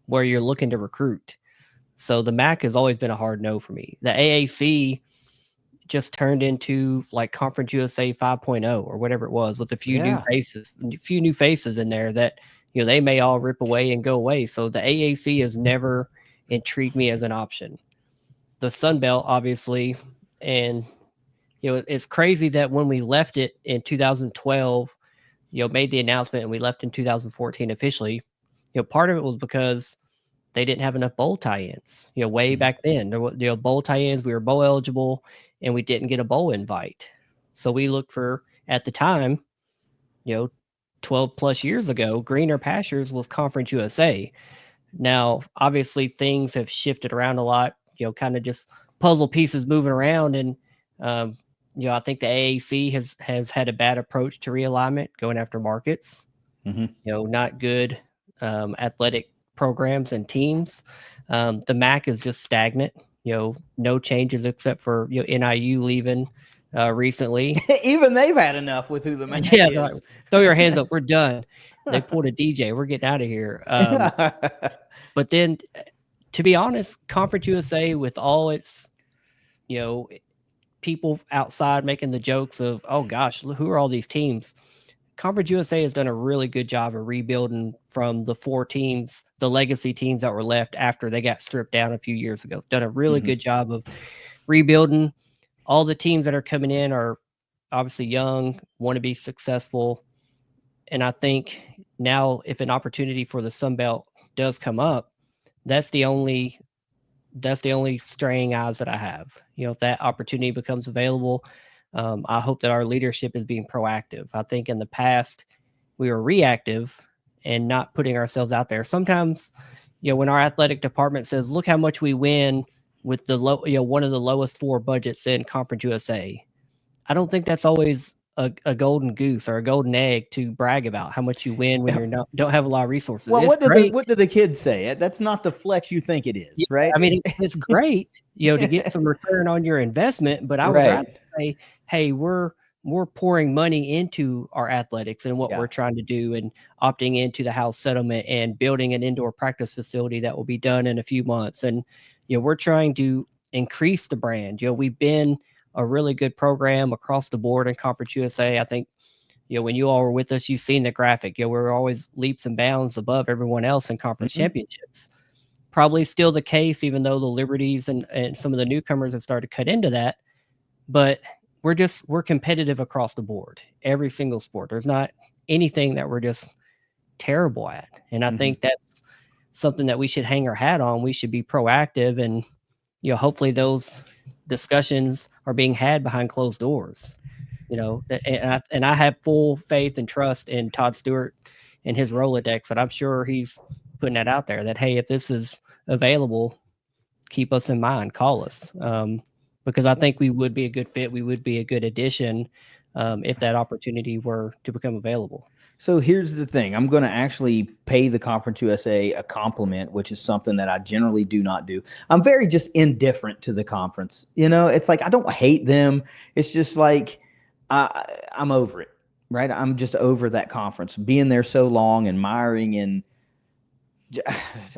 where you're looking to recruit. So the MAC has always been a hard no for me. The AAC just turned into like Conference USA 5.0 or whatever it was, with a few new faces in there that they may all rip away and go away. So the AAC has never intrigued me as an option. The Sun Belt, obviously, and it's crazy that when we left it in 2012, made the announcement and we left in 2014 officially. Part of it was because they didn't have enough bowl tie-ins. Way back then, there were bowl tie-ins. We were bowl eligible, and we didn't get a bowl invite. So we looked for, at the time, 12 plus years ago, greener pastures was Conference USA. Now, obviously, things have shifted around a lot. Kind of just puzzle pieces moving around, and I think the AAC has had a bad approach to realignment, going after markets. Not good athletic programs and teams. The MAC is just stagnant. No changes except for NIU leaving recently. Even they've had enough with who the MAC is. Like, throw your hands up. We're done. They pulled a DJ. We're getting out of here. But then, to be honest, Conference USA, with all its, people outside making the jokes of, oh gosh, who are all these teams? Conference USA has done a really good job of rebuilding from the 4 teams, the legacy teams that were left after they got stripped down a few years ago. Done a really good job of rebuilding. All the teams that are coming in are obviously young, want to be successful. And I think now, if an opportunity for the Sun Belt does come up, that's the only straying eyes that I have. If that opportunity becomes available, I hope that our leadership is being proactive. I think in the past we were reactive and not putting ourselves out there. Sometimes, when our athletic department says, "Look how much we win with the low, one of the lowest 4 budgets in Conference USA," I don't think that's always a golden goose or a golden egg to brag about how much you win when you don't have a lot of resources. Well, It's great. what do the kids say? That's not the flex you think it is, Yeah, right? I mean, it's great, to get some return on your investment, but I would rather say, hey, we're pouring money into our athletics and what we're trying to do, and opting into the house settlement and building an indoor practice facility that will be done in a few months. And, we're trying to increase the brand. We've been a really good program across the board in Conference USA. I think, when you all were with us, you've seen the graphic. We're always leaps and bounds above everyone else in conference championships. Probably still the case, even though the Liberties and some of the newcomers have started to cut into that. But we're competitive across the board, every single sport. There's not anything that we're just terrible at. And I think that's something that we should hang our hat on. We should be proactive, and hopefully those discussions are being had behind closed doors. And I have full faith and trust in Todd Stewart and his Rolodex, and I'm sure he's putting that out there that, hey, if this is available, keep us in mind, call us. Because I think we would be a good fit. We would be a good addition if that opportunity were to become available. So here's the thing. I'm going to actually pay the Conference USA a compliment, which is something that I generally do not do. I'm very just indifferent to the conference. It's like I don't hate them. It's just like I'm over it, right? I'm just over that conference. Being there so long, admiring, and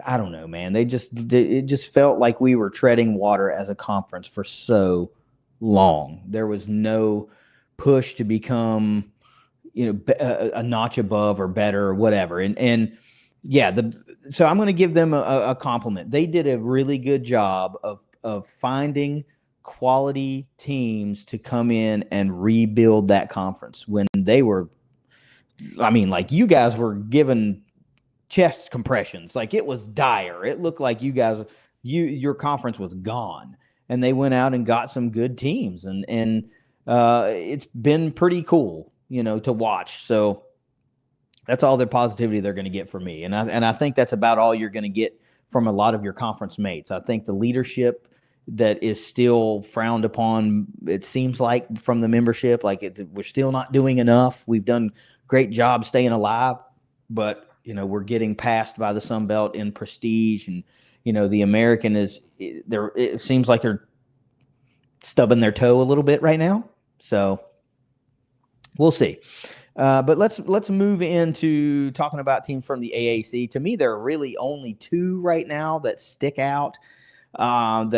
I don't know, man. It just felt like we were treading water as a conference for so long. There was no push to become a notch above or better or whatever. And yeah, so I'm going to give them a compliment. They did a really good job of finding quality teams to come in and rebuild that conference when they were, like you guys were given chest compressions. Like it was dire. It looked like you guys, your conference was gone, and they went out and got some good teams, and it's been pretty cool, to watch. So that's all the positivity they're going to get from me. And I think that's about all you're going to get from a lot of your conference mates. I think the leadership that is still frowned upon, it seems like, from the membership, we're still not doing enough. We've done great job staying alive, but we're getting passed by the Sun Belt in prestige, and the American it seems like they're stubbing their toe a little bit right now. So we'll see. But let's move into talking about teams from the AAC. To me, there are really only 2 right now that stick out. And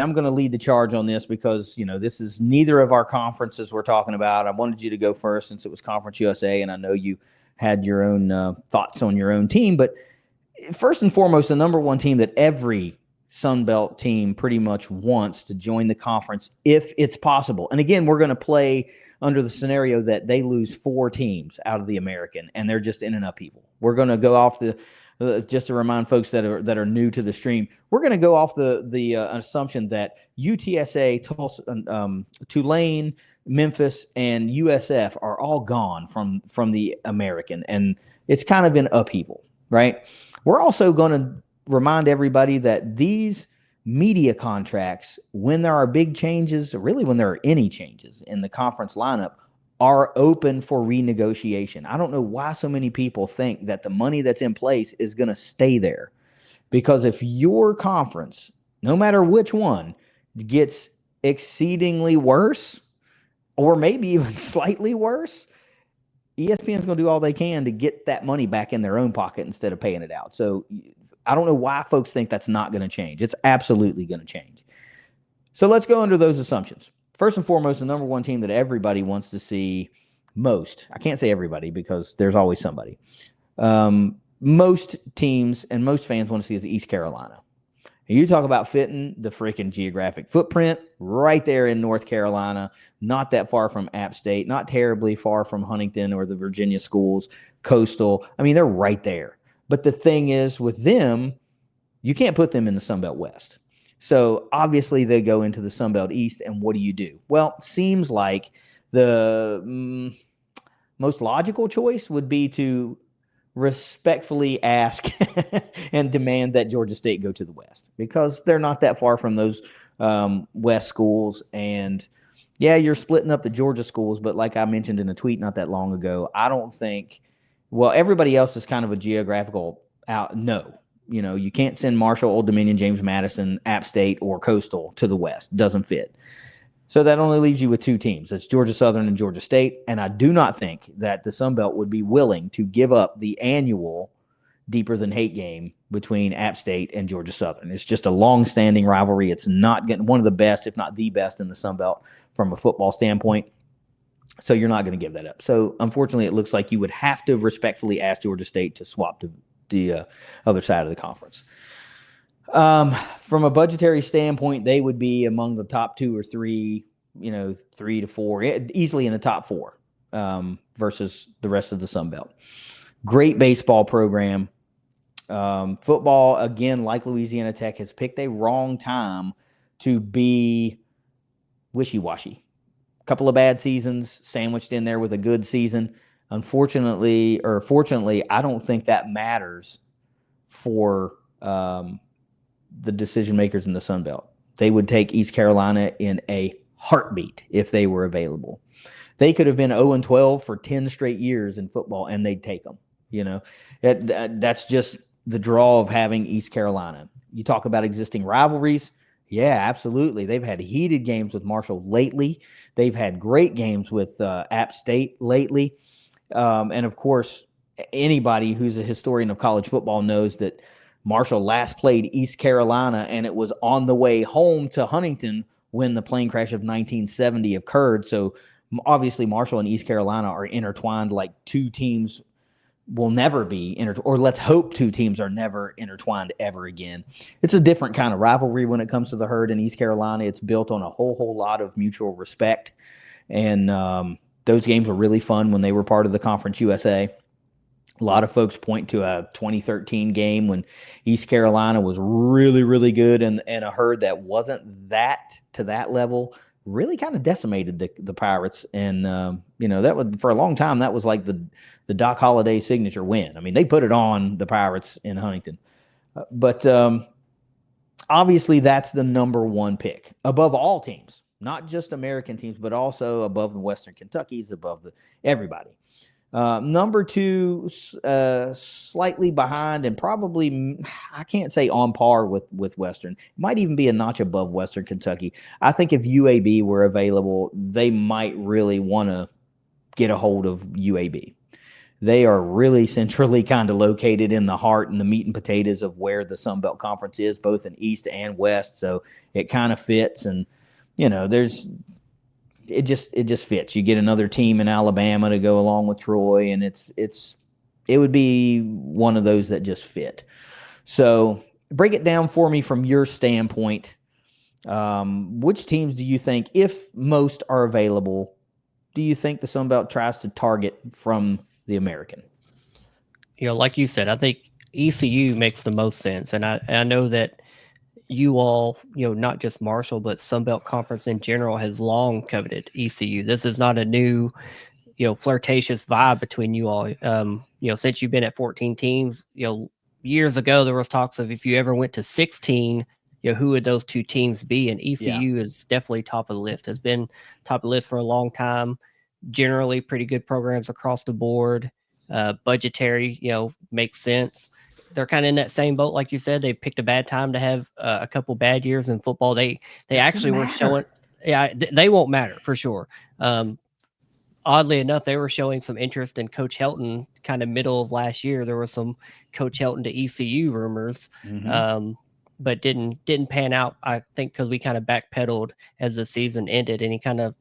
I'm going to lead the charge on this because this is neither of our conferences we're talking about. I wanted you to go first since it was Conference USA, and I know you had your own thoughts on your own team. But first and foremost, the number one team that every Sun Belt team pretty much wants to join the conference if it's possible. And again, we're going to play under the scenario that they lose 4 teams out of the American and they're just in an upheaval. We're going to go off just to remind folks that are new to the stream, we're going to go off the assumption that UTSA, Tulsa, Tulane, Memphis, and USF are all gone from the American, and it's kind of an upheaval, right? We're also going to remind everybody that these media contracts, when there are big changes, really when there are any changes in the conference lineup, are open for renegotiation. I don't know why so many people think that the money that's in place is going to stay there, because if your conference, no matter which one, gets exceedingly worse or maybe even slightly worse, ESPN's going to do all they can to get that money back in their own pocket instead of paying it out. So I don't know why folks think that's not going to change. It's absolutely going to change. So let's go under those assumptions. First and foremost, the number one team that everybody wants to see most, I can't say everybody because there's always somebody. Most teams and most fans want to see is East Carolina. And you talk about fitting the freaking geographic footprint right there in North Carolina, not that far from App State, not terribly far from Huntington or the Virginia schools, Coastal. I mean, they're right there. But the thing is with them, you can't put them in the Sun Belt West. So obviously they go into the Sun Belt East, and what do? Well, seems like the most logical choice would be to respectfully ask and demand that Georgia State go to the West, because they're not that far from those West schools. And yeah, you're splitting up the Georgia schools, but like I mentioned in a tweet not that long ago, I don't think, well, everybody else is kind of a geographical out. No, you can't send Marshall, Old Dominion, James Madison, App State, or Coastal to the West. Doesn't fit. So that only leaves you with two teams. That's Georgia Southern and Georgia State. And I do not think that the Sun Belt would be willing to give up the annual Deeper Than Hate game between App State and Georgia Southern. It's just a long-standing rivalry. It's not getting one of the best, if not the best, in the Sun Belt from a football standpoint. So you're not going to give that up. So unfortunately, it looks like you would have to respectfully ask Georgia State to swap to the other side of the conference. From a budgetary standpoint, they would be among the top 2 or 3, 3 to 4, easily in the top 4 versus the rest of the Sun Belt. Great baseball program. Football, again, like Louisiana Tech, has picked a wrong time to be wishy-washy. A couple of bad seasons sandwiched in there with a good season. Unfortunately, or fortunately, I don't think that matters for the decision makers in the Sun Belt. They would take East Carolina in a heartbeat if they were available. They could have been 0-12 for 10 straight years in football, and they'd take them. That's just the draw of having East Carolina. You talk about existing rivalries. Yeah, absolutely. They've had heated games with Marshall lately. They've had great games with App State lately. And of course, anybody who's a historian of college football knows that Marshall last played East Carolina, and it was on the way home to Huntington when the plane crash of 1970 occurred. So obviously Marshall and East Carolina are intertwined like two teams will never be or let's hope two teams are never intertwined ever again. It's a different kind of rivalry when it comes to the Herd in East Carolina. It's built on a whole lot of mutual respect. And those games were really fun when they were part of the Conference USA. A lot of folks point to a 2013 game when East Carolina was really, really good, and a Herd that wasn't that to that level really kind of decimated the Pirates. And, that was, for a long time, that was like the Doc Holliday signature win. I mean, they put it on the Pirates in Huntington. But obviously that's the number one pick above all teams, not just American teams, but also above the Western Kentuckys, above everybody. Number 2, slightly behind, and probably, I can't say on par with Western. It might even be a notch above Western Kentucky. I think if UAB were available, they might really want to get a hold of UAB. They are really centrally kind of located in the heart and the meat and potatoes of where the Sun Belt Conference is, both in East and West. So it kind of fits, and it just fits. You get another team in Alabama to go along with Troy, and it would be one of those that just fit. So break it down for me from your standpoint. Which teams do you think, if most are available, do you think the Sun Belt tries to target from the American? Like you said, I think ECU makes the most sense, and I know that you all, not just Marshall, but Sun Belt Conference in general has long coveted ECU. This is not a new, flirtatious vibe between you all. Since you've been at 14 teams, years ago there was talks of if you ever went to 16, who would those two teams be? And ECU is definitely top of the list. Has been top of the list for a long time. Generally, pretty good programs across the board. Budgetary, makes sense. They're kind of in that same boat, like you said. They picked a bad time to have a couple bad years in football. They actually were showing, they won't matter for sure. Oddly enough, they were showing some interest in Coach Helton. Kind of middle of last year, there was some Coach Helton to ECU rumors, but didn't pan out. I think because we kind of backpedaled as the season ended, and he kind of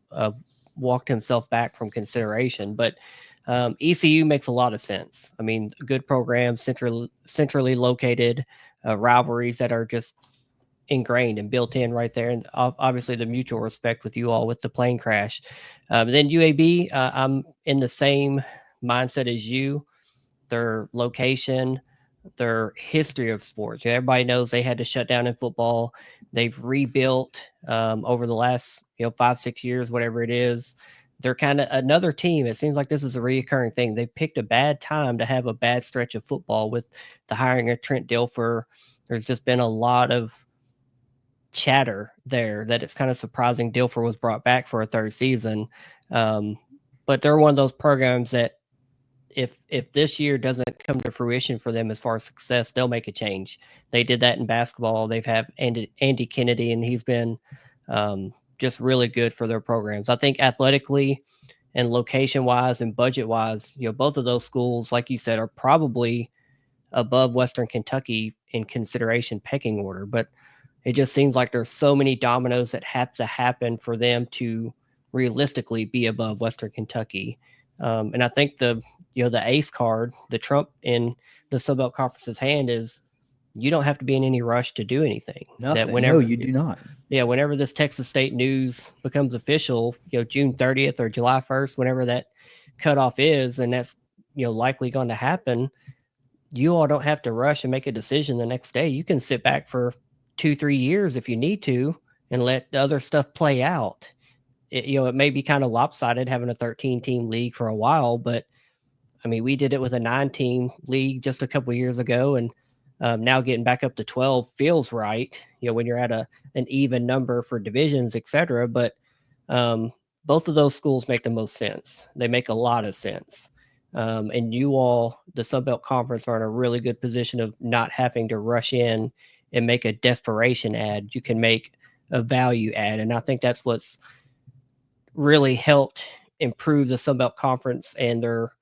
walked himself back from consideration. But ECU makes a lot of sense. I mean, good program, centrally located, rivalries that are just ingrained and built in right there. And obviously the mutual respect with you all with the plane crash. Then UAB, I'm in the same mindset as you. Their location, their history of sports. Everybody knows they had to shut down in football. They've rebuilt over the last 5-6 years, whatever it is. They're kind of another team. It seems like this is a recurring thing. They picked a bad time to have a bad stretch of football with the hiring of Trent Dilfer. There's just been a lot of chatter there that it's kind of surprising Dilfer was brought back for a third season. But they're one of those programs that if this year doesn't come to fruition for them as far as success, they'll make a change. They did that in basketball. They've had Andy Kennedy, and he's been just really good for their programs. I think athletically and location-wise and budget-wise, both of those schools, like you said, are probably above Western Kentucky in consideration pecking order. But it just seems like there's so many dominoes that have to happen for them to realistically be above Western Kentucky. And I think the ace card, the trump in the Sun Belt Conference's hand is you don't have to be in any rush to do anything. Nothing. No, you do not. Yeah, whenever this Texas State news becomes official, June 30th or July 1st, whenever that cutoff is, and that's likely going to happen, you all don't have to rush and make a decision the next day. You can sit back for 2-3 years if you need to and let the other stuff play out. It may be kind of lopsided having a 13-team league for a while, but I mean, we did it with a 9-team league just a couple of years ago, and now getting back up to 12 feels right, when you're at an even number for divisions, etc. But both of those schools make the most sense. They make a lot of sense. And you all, the Sun Belt Conference, are in a really good position of not having to rush in and make a desperation ad. You can make a value ad. And I think that's what's really helped improve the Sun Belt Conference and their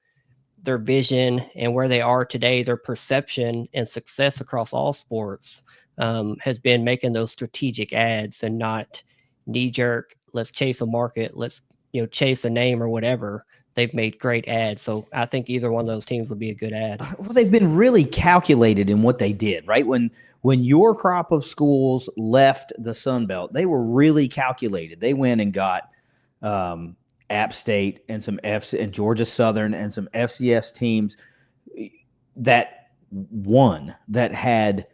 vision and where they are today, their perception and success across all sports has been making those strategic ads and not knee jerk. Let's chase a market. Let's chase a name or whatever. They've made great ads. So I think either one of those teams would be a good ad. Well, they've been really calculated in what they did, right? When your crop of schools left the Sun Belt, they were really calculated. They went and got App State and some and Georgia Southern and some FCS teams that had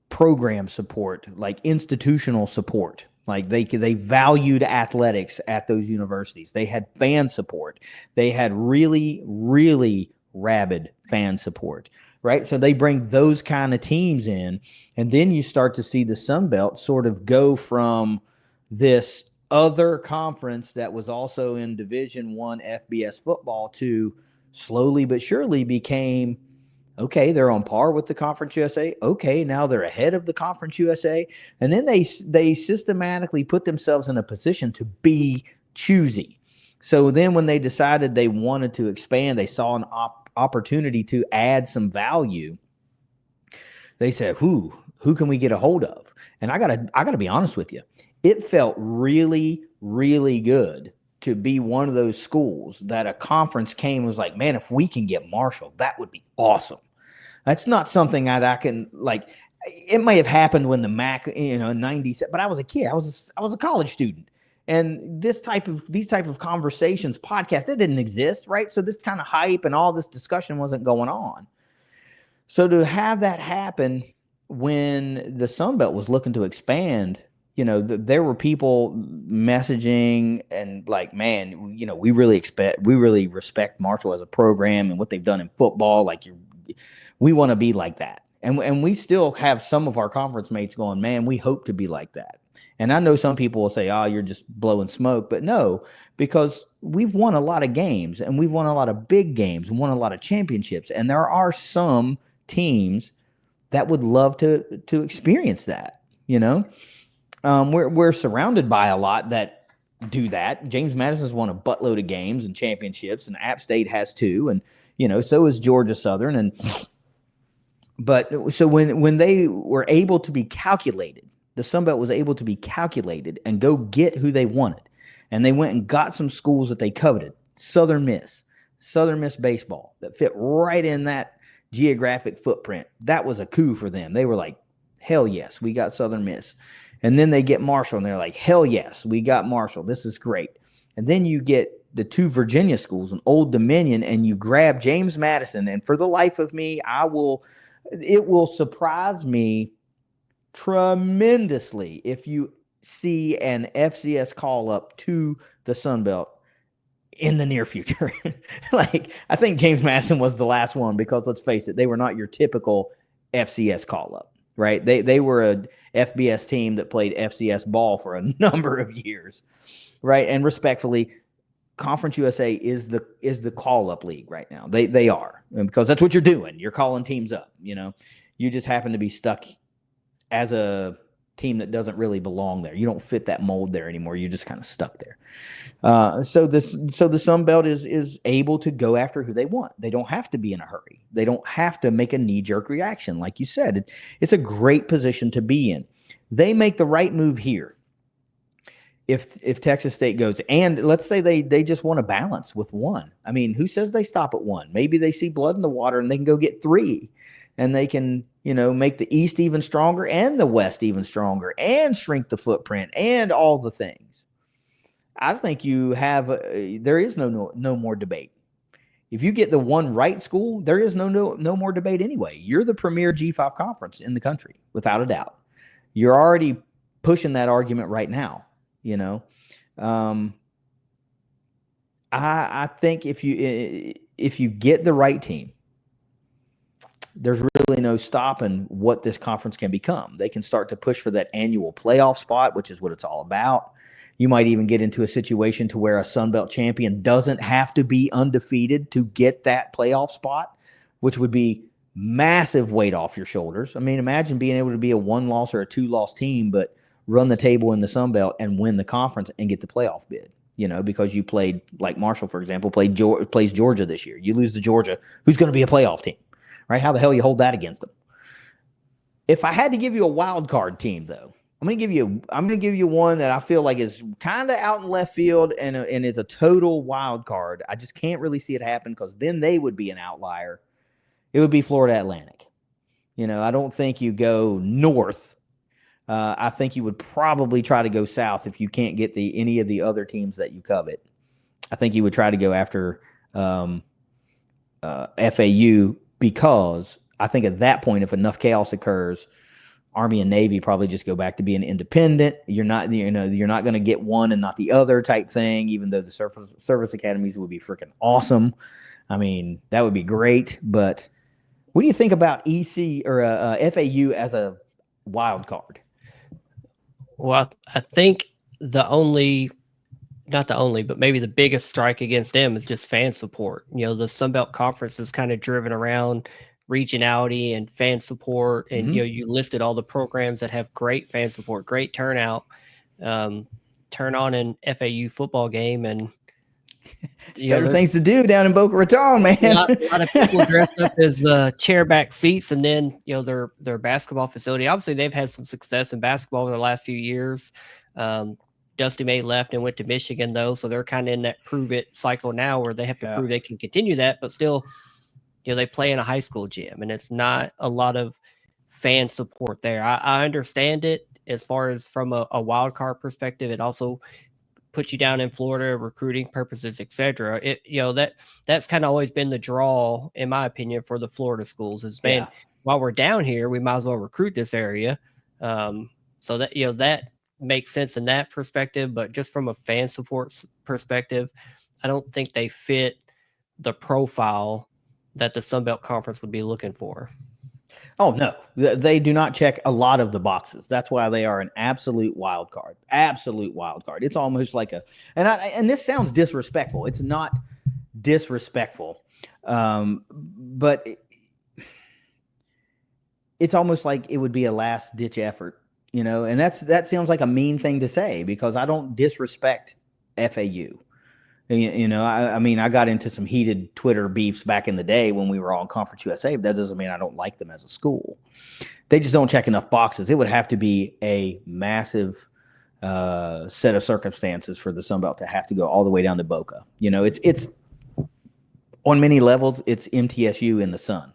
program support, like institutional support. Like they valued athletics at those universities. They had fan support. They had really, really rabid fan support, right? So they bring those kind of teams in, and then you start to see the Sun Belt sort of go from this other conference that was also in Division I FBS football to slowly but surely became, okay, they're on par with the Conference USA. Okay, now they're ahead of the Conference USA. And then they systematically put themselves in a position to be choosy. So then when they decided they wanted to expand, they saw an opportunity to add some value. They said, who can we get a hold of? And I gotta be honest with you. It felt really, really good to be one of those schools that a conference came and was like, man, if we can get Marshall, that would be awesome. That's not something I can, like, it may have happened when the MAC, in 97, but I was a kid. I was a college student. And these type of conversations, podcasts, that didn't exist, right? So this kind of hype and all this discussion wasn't going on. So to have that happen when the Sun Belt was looking to expand, there were people messaging and like, man, we really respect Marshall as a program and what they've done in football. Like, we want to be like that. And we still have some of our conference mates going, man, we hope to be like that. And I know some people will say, oh, you're just blowing smoke. But no, because we've won a lot of games and we've won a lot of big games and won a lot of championships. And there are some teams that would love to experience that, We're surrounded by a lot that do that. James Madison's won a buttload of games and championships, and App State has too, and so is Georgia Southern. But so when they were able to be calculated, the Sun Belt was able to be calculated and go get who they wanted, and they went and got some schools that they coveted. Southern Miss baseball that fit right in that geographic footprint. That was a coup for them. They were like, hell yes, we got Southern Miss. And then they get Marshall, and they're like, hell yes, we got Marshall. This is great. And then you get the two Virginia schools, an Old Dominion, and you grab James Madison, and for the life of me, it will surprise me tremendously if you see an FCS call up to the Sun Belt in the near future. Like, I think James Madison was the last one, because let's face it, they were not your typical FCS call up, right? They were a FBS team that played FCS ball for a number of years, right? And respectfully, Conference USA is the call up league right now. They are, because that's what you're doing. You're calling teams up. You just happen to be stuck as a team that doesn't really belong there. You don't fit that mold there anymore. You're just kind of stuck there. So the Sun Belt is able to go after who they want. They don't have to be in a hurry. They don't have to make a knee-jerk reaction. Like you said, it's a great position to be in. They make the right move here. If Texas State goes, and let's say they just want to balance with one. I mean, who says they stop at one? Maybe they see blood in the water and they can go get 3, and they can, make the East even stronger and the West even stronger, and shrink the footprint and all the things. I think there is no more debate. If you get the one right school, there is no more debate anyway. You're the premier G5 conference in the country, without a doubt. You're already pushing that argument right now. I think if you get the right team, there's really no stopping what this conference can become. They can start to push for that annual playoff spot, which is what it's all about. You might even get into a situation to where a Sun Belt champion doesn't have to be undefeated to get that playoff spot, which would be massive weight off your shoulders. I mean, imagine being able to be a 1-loss or a 2-loss team, but run the table in the Sun Belt and win the conference and get the playoff bid, because you played, like Marshall, for example, plays Georgia this year. You lose to Georgia, who's going to be a playoff team, right? How the hell you hold that against them? If I had to give you a wild card team, though, I'm going to give you one that I feel like is kind of out in left field and is a total wild card. I just can't really see it happen, because then they would be an outlier. It would be Florida Atlantic. I don't think you go north. I think you would probably try to go south if you can't get any of the other teams that you covet. I think you would try to go after FAU, because I think at that point, if enough chaos occurs, Army and Navy probably just go back to being independent. You're not going to get one and not the other type thing, even though the service academies would be freaking awesome. I mean, that would be great. But what do you think about EC or FAU as a wild card? Well, I think not the only, but maybe the biggest strike against them is just fan support. The Sun Belt Conference is kind of driven around regionality and fan support. And, you listed all the programs that have great fan support, great turnout. Turn on an FAU football game and better things to do down in Boca Raton, man. A lot of people dressed up as chairback seats, and then their basketball facility. Obviously, they've had some success in basketball over the last few years. Dusty May left and went to Michigan, though, so they're kind of in that prove it cycle now, where they have to prove they can continue that, but still, they play in a high school gym, and it's not a lot of fan support there. I understand it as far as from a wild card perspective. It also put you down in Florida, recruiting purposes, etc. That's kind of always been the draw, in my opinion, for the Florida schools is, man, while we're down here, we might as well recruit this area. So that, that makes sense in that perspective, but just from a fan support perspective, I don't think they fit the profile that the Sun Belt Conference would be looking for. Oh, no, they do not check a lot of the boxes. That's why they are an absolute wild card. Absolute wild card. It's almost like and this sounds disrespectful. It's not disrespectful, but it's almost like it would be a last ditch effort, and that sounds like a mean thing to say, because I don't disrespect FAU. I mean, I got into some heated Twitter beefs back in the day when we were all in Conference USA, but that doesn't mean I don't like them as a school. They just don't check enough boxes. It would have to be a massive set of circumstances for the Sun Belt to have to go all the way down to Boca. It's on many levels, it's MTSU in the sun,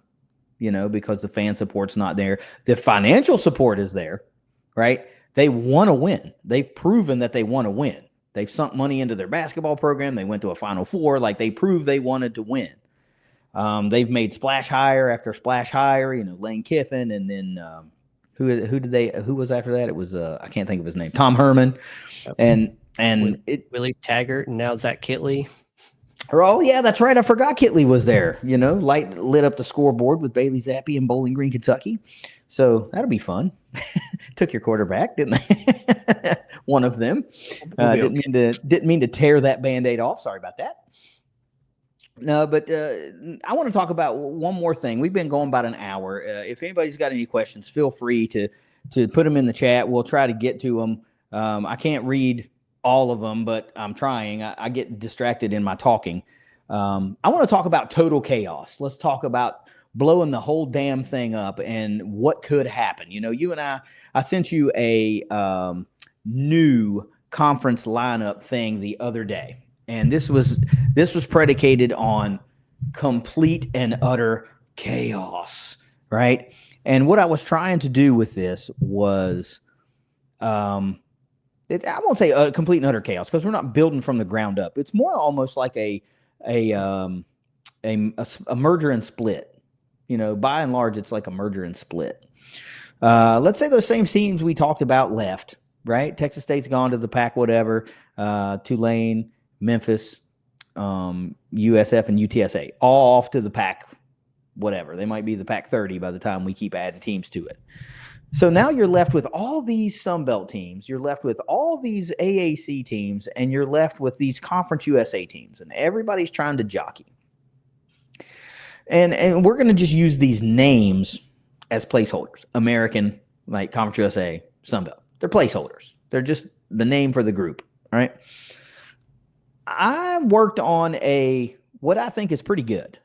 because the fan support's not there. The financial support is there, right? They want to win. They've proven that they want to win. They've sunk money into their basketball program. They went to a Final Four. Like, they proved they wanted to win. They've made splash hire after splash hire. Lane Kiffin, and then who was after that? It was I can't think of his name. Tom Herman, and Willie Taggart, and now Zach Kitley. Oh yeah, that's right. I forgot Kitley was there. Light lit up the scoreboard with Bailey Zappi in Bowling Green, Kentucky. So that'll be fun. Took your quarterback, didn't they? One of them. Didn't mean to tear that Band-Aid off. Sorry about that. No, but I want to talk about one more thing. We've been going about an hour. If anybody's got any questions, feel free to put them in the chat. We'll try to get to them. I can't read all of them, but I'm trying. I get distracted in my talking. I want to talk about total chaos. Let's talk about blowing the whole damn thing up and what could happen. You and I sent you a new conference lineup thing the other day. And this was predicated on complete and utter chaos, right? And what I was trying to do with this was, I won't say complete and utter chaos, because we're not building from the ground up. It's more almost like a merger and split. By and large, it's like a merger and split. Let's say those same teams we talked about left, right? Texas State's gone to the Pac whatever, Tulane, Memphis, USF, and UTSA, all off to the Pac whatever. They might be the Pac 30 by the time we keep adding teams to it. So now you're left with all these Sun Belt teams. You're left with all these AAC teams, and you're left with these Conference USA teams, and everybody's trying to jockey. And we're going to just use these names as placeholders. American, like Conference USA, Sun Belt. They're placeholders. They're just the name for the group, all right? I worked on what I think is pretty good.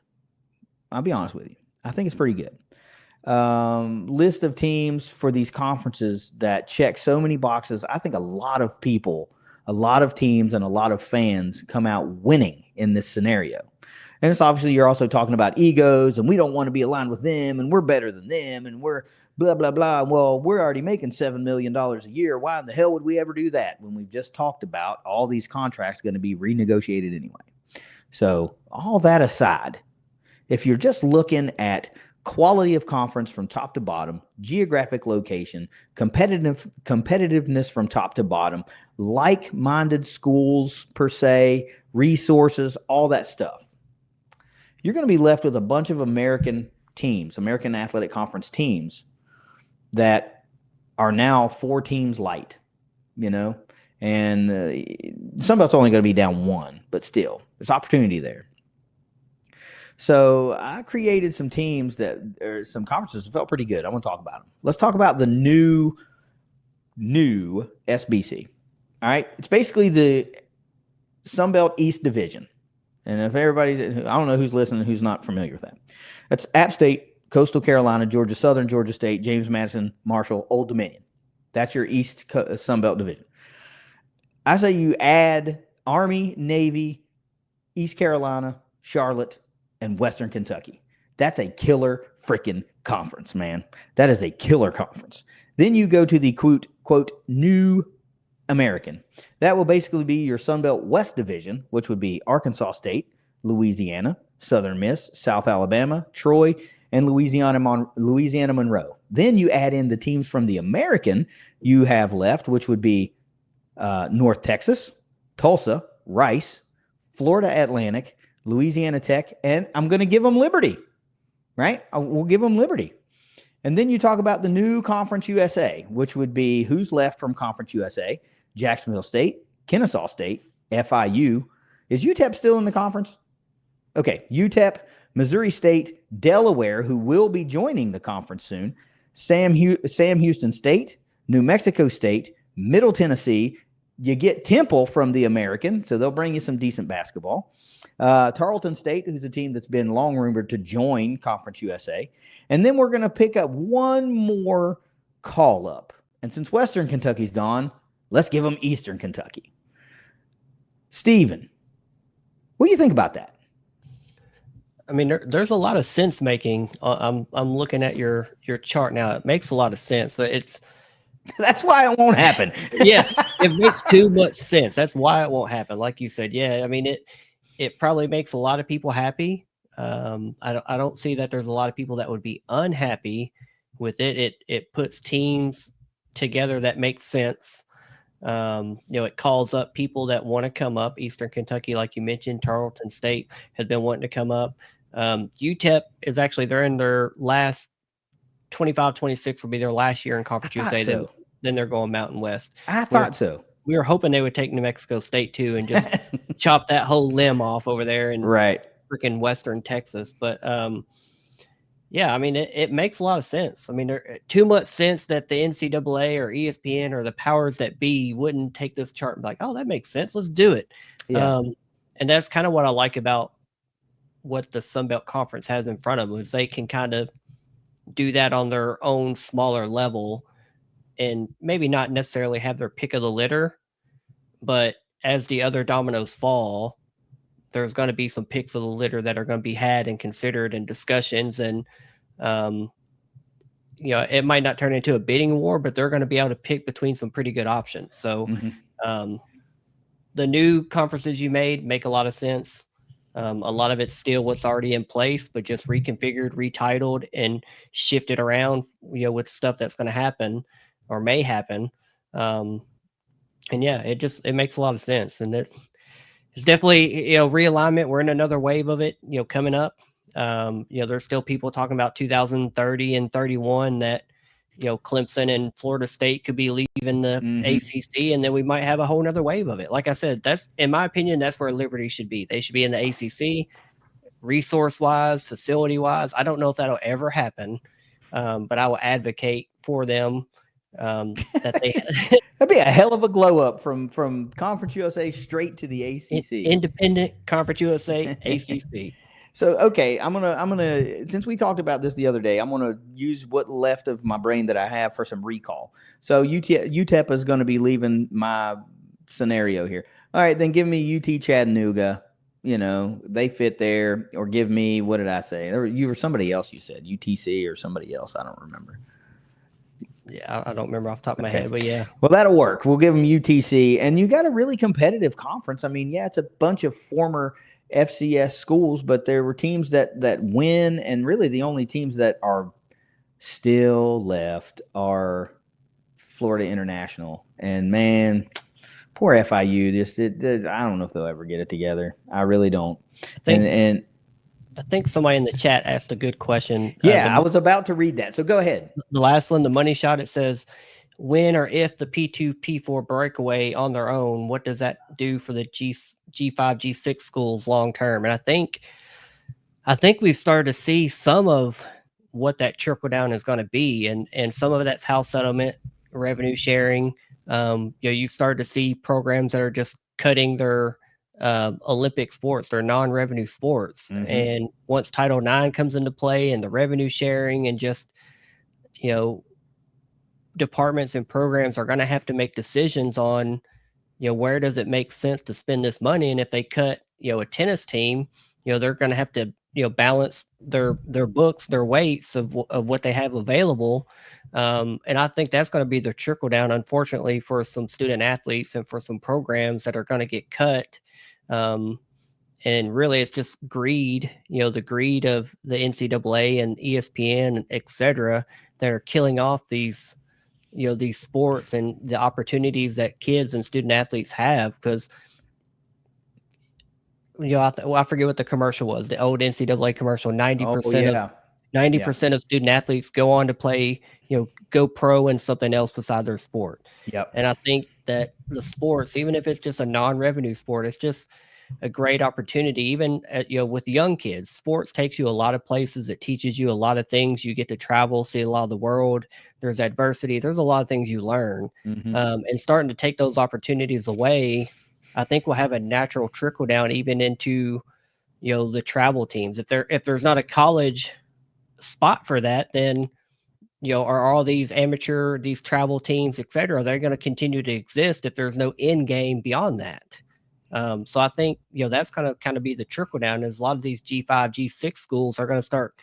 I'll be honest with you. I think it's pretty good. List of teams for these conferences that check so many boxes. I think a lot of people, a lot of teams, and a lot of fans come out winning in this scenario. And it's obviously you're also talking about egos, and we don't want to be aligned with them, and we're better than them, and we're blah, blah, blah. Well, we're already making $7 million a year. Why in the hell would we ever do that when we've just talked about all these contracts going to be renegotiated anyway? So all that aside, if you're just looking at quality of conference from top to bottom, geographic location, competitiveness from top to bottom, like-minded schools per se, resources, all that stuff, you're going to be left with a bunch of American teams, American Athletic Conference teams that are now 4 teams light, and Sun Belt's only going to be down 1, but still, there's opportunity there. So I created some teams some conferences that felt pretty good. I want to talk about them. Let's talk about the new SBC. All right. It's basically the Sun Belt East Division. And if I don't know who's listening, who's not familiar with that. That's App State, Coastal Carolina, Georgia Southern, Georgia State, James Madison, Marshall, Old Dominion. That's your East Sun Belt Division. I say you add Army, Navy, East Carolina, Charlotte, and Western Kentucky. That's a killer freaking conference, man. That is a killer conference. Then you go to the quote, new American. That will basically be your Sun Belt West Division, which would be Arkansas State, Louisiana, Southern Miss, South Alabama, Troy, and Louisiana Monroe. Then you add in the teams from the American you have left, which would be North Texas, Tulsa, Rice, Florida Atlantic, Louisiana Tech, and I'm going to give them Liberty, right? We'll give them Liberty. And then you talk about the new Conference USA, which would be who's left from Conference USA: Jacksonville State, Kennesaw State, FIU. Is UTEP still in the conference? Okay, UTEP, Missouri State, Delaware, who will be joining the conference soon, Sam Houston State, New Mexico State, Middle Tennessee. You get Temple from the American, so they'll bring you some decent basketball. Tarleton State, who's a team that's been long rumored to join Conference USA. And then we're going to pick up one more call-up. And since Western Kentucky's gone, let's give them Eastern Kentucky. Steven, what do you think about that? I mean, there's a lot of sense making. I'm looking at your chart now. It makes a lot of sense, but it's that's why it won't happen. Yeah. it makes too much sense. That's why it won't happen. Like you said, yeah. I mean, it probably makes a lot of people happy. I don't see that there's a lot of people that would be unhappy with it. It puts teams together that makes sense. It calls up people that want to come up. Eastern Kentucky, like you mentioned, Tarleton State has been wanting to come up. UTEP is actually, they're in their last 25-26 will be their last year in Conference USA. So. Then they're going Mountain West. I thought so. We were hoping they would take New Mexico State too and just chop that whole limb off over there in freaking Western Texas. But yeah, I mean, it makes a lot of sense. I mean, too much sense that the NCAA or ESPN or the powers that be wouldn't take this chart and be like, oh, that makes sense. Let's do it. Yeah. And that's kind of what I like about what the Sun Belt Conference has in front of them, is they can kind of do that on their own smaller level and maybe not necessarily have their pick of the litter, but as the other dominoes fall, there's going to be some picks of the litter that are going to be had and considered in discussions. And, it might not turn into a bidding war, but they're going to be able to pick between some pretty good options. So the new conferences you made make a lot of sense. A lot of it's still what's already in place, but just reconfigured, retitled, and shifted around, with stuff that's going to happen or may happen. And yeah, it makes a lot of sense. And it's definitely, realignment. We're in another wave of it, coming up. There's still people talking about 2030 and 31 that, Clemson and Florida State could be leaving the ACC, and then we might have a whole nother wave of it. Like I said, that's, in my opinion, that's where Liberty should be. They should be in the ACC, resource-wise, facility-wise. I don't know if that'll ever happen, but I will advocate for them. That they that'd be a hell of a glow up from Conference USA straight to the ACC. Independent Conference USA, ACC. So, okay, I'm gonna since we talked about this the other day, I'm gonna use what left of my brain that I have for some recall. So UTEP is gonna be leaving my scenario here. All right, then give me UT Chattanooga. They fit there, or give me, what did I say? You were somebody else. You said UTC or somebody else. I don't remember. Yeah, I don't remember off the top of my head, but yeah. Well, that'll work. We'll give them UTC, and you got a really competitive conference. I mean, yeah, it's a bunch of former FCS schools, but there were teams that win, and really the only teams that are still left are Florida International. And man, poor FIU. I don't know if they'll ever get it together. I really don't. I think somebody in the chat asked a good question. Yeah, I was about to read that. So go ahead. The last one, the money shot, it says, when or if the P2, P4 breakaway on their own, what does that do for the G5, G6 schools long term? And I think we've started to see some of what that trickle down is going to be. And some of that's house settlement, revenue sharing. You've started to see programs that are just cutting their Olympic sports, their non-revenue sports. And once Title IX comes into play and the revenue sharing and just, departments and programs are going to have to make decisions on, where does it make sense to spend this money? And if they cut, a tennis team, they're going to have to, balance their books, their weights of what they have available. And I think that's going to be the trickle down, unfortunately, for some student athletes and for some programs that are going to get cut. And really it's just greed, the greed of the NCAA and ESPN, et cetera, that are killing off these, these sports and the opportunities that kids and student athletes have. Because, I forget what the commercial was, the old NCAA commercial, 90% of student athletes go on to play, go pro in something else beside their sport. Yep. And I think that the sports, even if it's just a non-revenue sport, it's just a great opportunity. Even with young kids, sports takes you a lot of places. It teaches you a lot of things. You get to travel, see a lot of the world. There's adversity. There's a lot of things you learn. And starting to take those opportunities away, I think we'll have a natural trickle down even into, the travel teams. If there's not a college spot for that, then, are all these amateur, these travel teams, et cetera, they're going to continue to exist if there's no end game beyond that. So I think, that's kind of be the trickle down, is a lot of these G5, G6 schools are going to start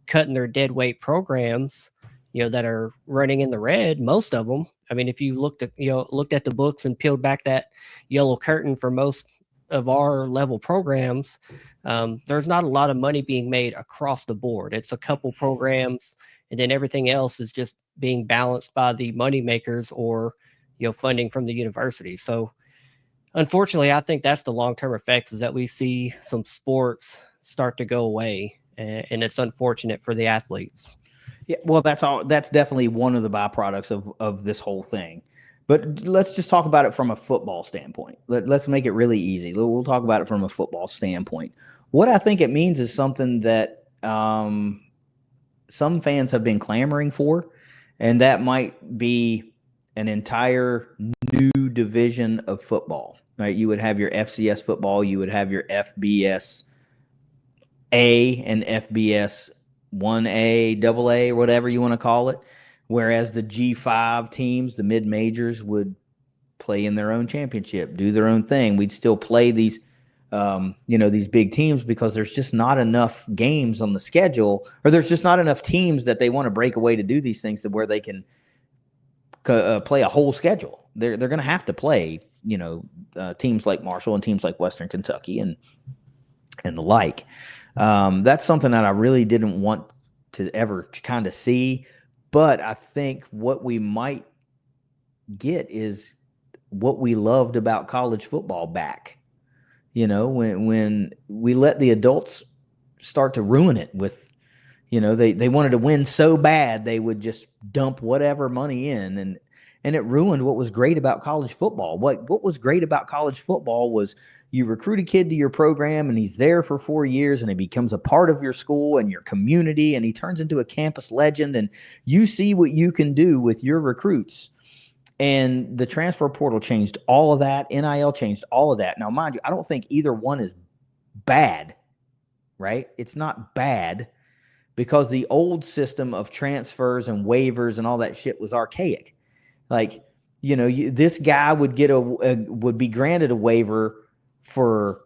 cutting their dead weight programs, that are running in the red, most of them, I mean, if you looked at the books and peeled back that yellow curtain for most of our level programs, there's not a lot of money being made across the board. It's a couple programs, and then everything else is just being balanced by the money makers or funding from the university. So unfortunately, I think that's the long-term effects, is that we see some sports start to go away, and it's unfortunate for the athletes. Yeah, well, that's definitely one of the byproducts of this whole thing. But let's just talk about it from a football standpoint. Let's make it really easy. We'll talk about it from a football standpoint. What I think it means is something that some fans have been clamoring for, and that might be an entire new division of football. Right? You would have your FCS football, you would have your FBS A and FBS 1A, AA, whatever you want to call it. Whereas the G5 teams, the mid-majors, would play in their own championship, do their own thing. We'd still play these, these big teams because there's just not enough games on the schedule, or there's just not enough teams that they want to break away to do these things to where they can play a whole schedule. They're going to have to play, teams like Marshall and teams like Western Kentucky and the like. That's something that I really didn't want to ever kind of see. But I think what we might get is what we loved about college football back. When we let the adults start to ruin it with, they wanted to win so bad they would just dump whatever money in, and it ruined what was great about college football. What was great about college football was you recruit a kid to your program, and he's there for 4 years, and he becomes a part of your school and your community, and he turns into a campus legend, and you see what you can do with your recruits. And the transfer portal changed all of that. NIL changed all of that. Now, mind you, I don't think either one is bad, right? It's not bad, because the old system of transfers and waivers and all that shit was archaic. Like, this guy would would be granted a waiver for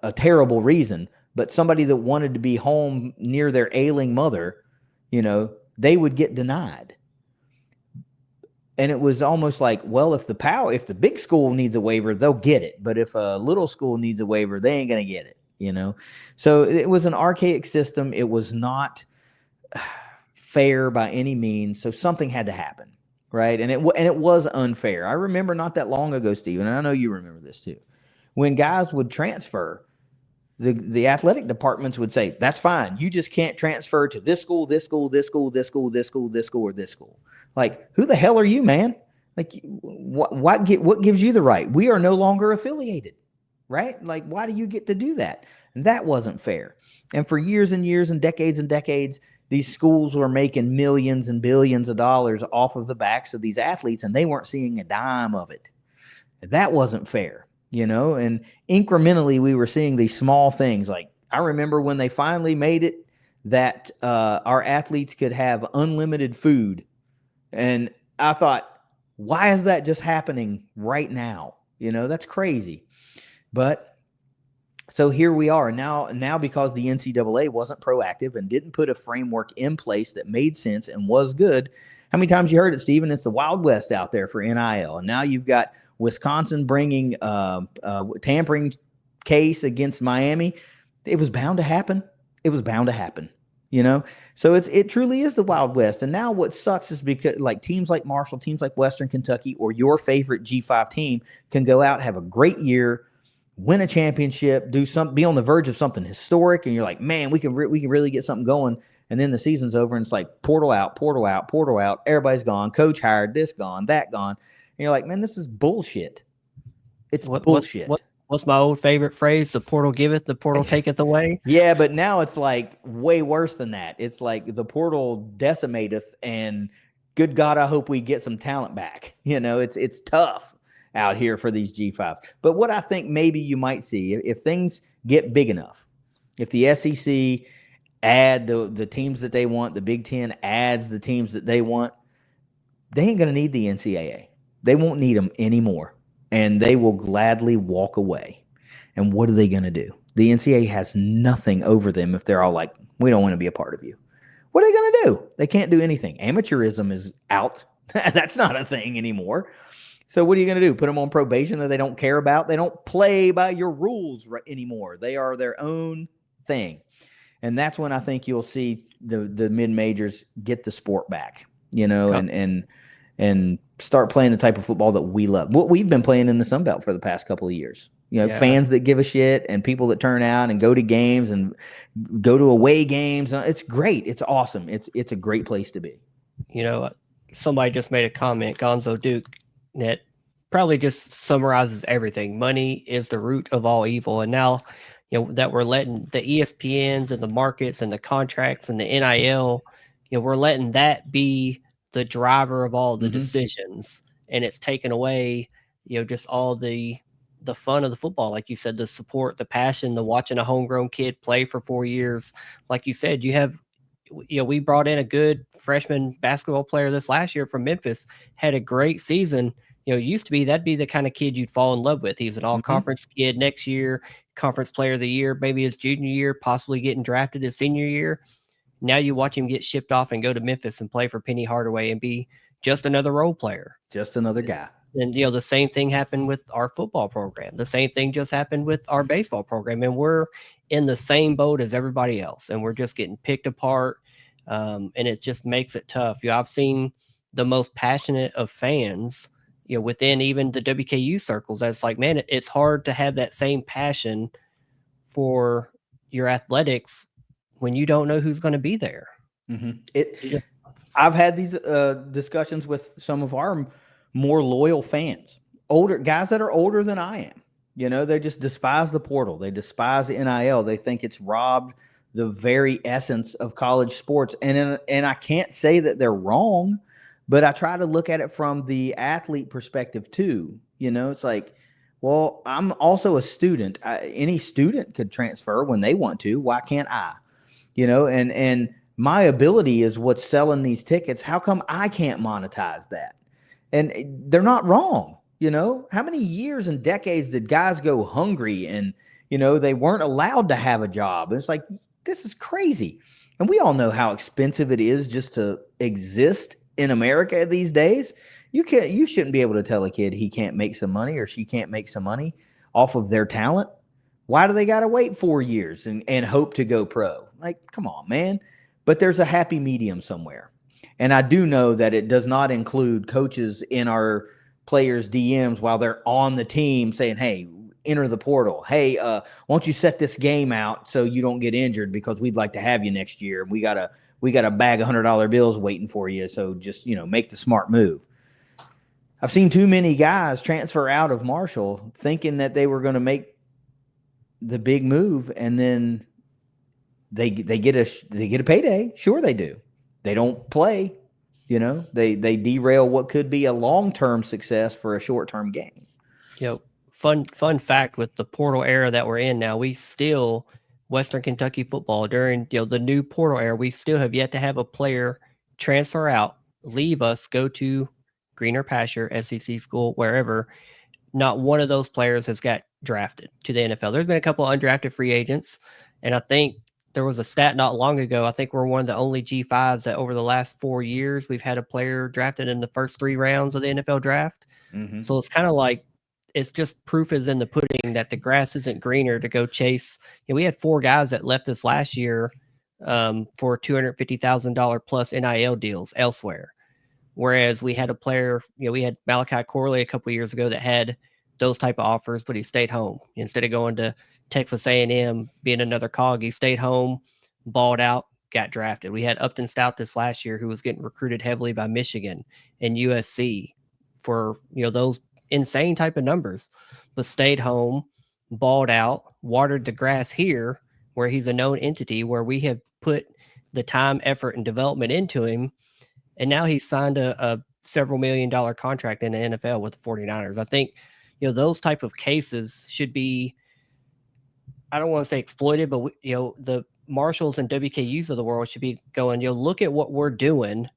a terrible reason, but somebody that wanted to be home near their ailing mother, they would get denied. And it was almost like, well, if the big school needs a waiver, they'll get it. But if a little school needs a waiver, they ain't going to get it, So it was an archaic system. It was not fair by any means. So something had to happen, right? And it was unfair. I remember not that long ago, Steven, and I know you remember this too, when guys would transfer, the athletic departments would say, that's fine. You just can't transfer to this school, this school, this school, this school, this school, this school, or this school. Like, who the hell are you, man? Like, what gives you the right? We are no longer affiliated, right? Like, why do you get to do that? And that wasn't fair. And for years and years and decades, these schools were making millions and billions of dollars off of the backs of these athletes, and they weren't seeing a dime of it. That wasn't fair. And incrementally we were seeing these small things. Like, I remember when they finally made it that our athletes could have unlimited food. And I thought, why is that just happening right now? That's crazy. But so here we are now, because the NCAA wasn't proactive and didn't put a framework in place that made sense and was good. How many times you heard it, Steven? It's the Wild West out there for NIL. And now you've got Wisconsin bringing a tampering case against Miami. It was bound to happen. So it truly is the Wild West. And now what sucks is because like teams like Marshall, teams like Western Kentucky, or your favorite G5 team can go out, have a great year, win a championship, be on the verge of something historic, and you're like, man, we can really get something going. And then the season's over, and it's like portal out. Everybody's gone. Coach hired, this gone, that gone. And you're like, man, this is bullshit. It's bullshit. What's my old favorite phrase? The portal giveth, the portal taketh away. Yeah, but now it's like way worse than that. It's like the portal decimateth, and good God, I hope we get some talent back. It's tough out here for these G5s. But what I think maybe you might see, if things get big enough, if the SEC add the teams that they want, the Big Ten adds the teams that they want, they ain't going to need the NCAA. They won't need them anymore, and they will gladly walk away. And what are they going to do? The NCAA has nothing over them if they're all like, we don't want to be a part of you. What are they going to do? They can't do anything. Amateurism is out. That's not a thing anymore. So what are you going to do? Put them on probation that they don't care about? They don't play by your rules anymore. They are their own thing. And that's when I think you'll see the mid majors get the sport back, and start playing the type of football that we love. What we've been playing in the Sun Belt for the past couple of years. Fans that give a shit and people that turn out and go to games and go to away games. It's great. It's awesome. It's a great place to be. Somebody just made a comment, Gonzo Duke, that probably just summarizes everything. Money is the root of all evil. And now, that we're letting the ESPNs and the markets and the contracts and the NIL, we're letting that be the driver of all the decisions. And it's taken away, just all the fun of the football. Like you said, the support, the passion, the watching a homegrown kid play for 4 years. Like you said, we brought in a good freshman basketball player this last year from Memphis, had a great season. Used to be that'd be the kind of kid you'd fall in love with. He's an all-conference kid next year, conference player of the year, maybe his junior year, possibly getting drafted his senior year. Now you watch him get shipped off and go to Memphis and play for Penny Hardaway and be just another role player. Just another guy. And, the same thing happened with our football program. The same thing just happened with our baseball program. And we're in the same boat as everybody else. And we're just getting picked apart. And it just makes it tough. I've seen the most passionate of fans, within even the WKU circles. That's like, man, it's hard to have that same passion for your athletics when you don't know who's going to be there. I've had these discussions with some of our more loyal fans, older guys that are older than I am. They just despise the portal. They despise the NIL. They think it's robbed the very essence of college sports. And I can't say that they're wrong, but I try to look at it from the athlete perspective too. It's like, well, I'm also a student. Any student could transfer when they want to. Why can't I? And my ability is what's selling these tickets. How come I can't monetize that? And they're not wrong. How many years and decades did guys go hungry and, they weren't allowed to have a job? And it's like, this is crazy. And we all know how expensive it is just to exist in America these days. You shouldn't be able to tell a kid he can't make some money or she can't make some money off of their talent. Why do they got to wait 4 years and hope to go pro? Like, come on, man. But there's a happy medium somewhere. And I do know that it does not include coaches in our players' DMs while they're on the team saying, hey, enter the portal. Hey, why don't you set this game out so you don't get injured because we'd like to have you next year. We got a bag of $100 bills waiting for you. So just, make the smart move. I've seen too many guys transfer out of Marshall thinking that they were going to make the big move, and then they get a payday. Sure, they do. They don't play. They derail what could be a long-term success for a short-term gain. Fun fact with the portal era that we're in now, we still, Western Kentucky football during the new portal era, we still have yet to have a player transfer out, leave us, go to greener pasture, SEC school, wherever. Not one of those players has got drafted to the NFL. There's been a couple of undrafted free agents, and I think there was a stat not long ago. I think we're one of the only G5s that over the last 4 years we've had a player drafted in the first 3 rounds of the NFL draft. So it's kind of like, it's just proof is in the pudding that the grass isn't greener to go chase. We had 4 guys that left this last year for $250,000 plus NIL deals elsewhere. Whereas we had a player, we had Malachi Corley a couple of years ago that had those type of offers, but he stayed home. Instead of going to Texas A&M, being another cog, he stayed home, balled out, got drafted. We had Upton Stout this last year who was getting recruited heavily by Michigan and USC for, those insane type of numbers, but stayed home, balled out, watered the grass here where he's a known entity, where we have put the time, effort, and development into him. And now he's signed a several $1 million contract in the NFL with the 49ers. I think, those type of cases should be, I don't want to say exploited, but the Marshalls and WKUs of the world should be going, look at what we're doing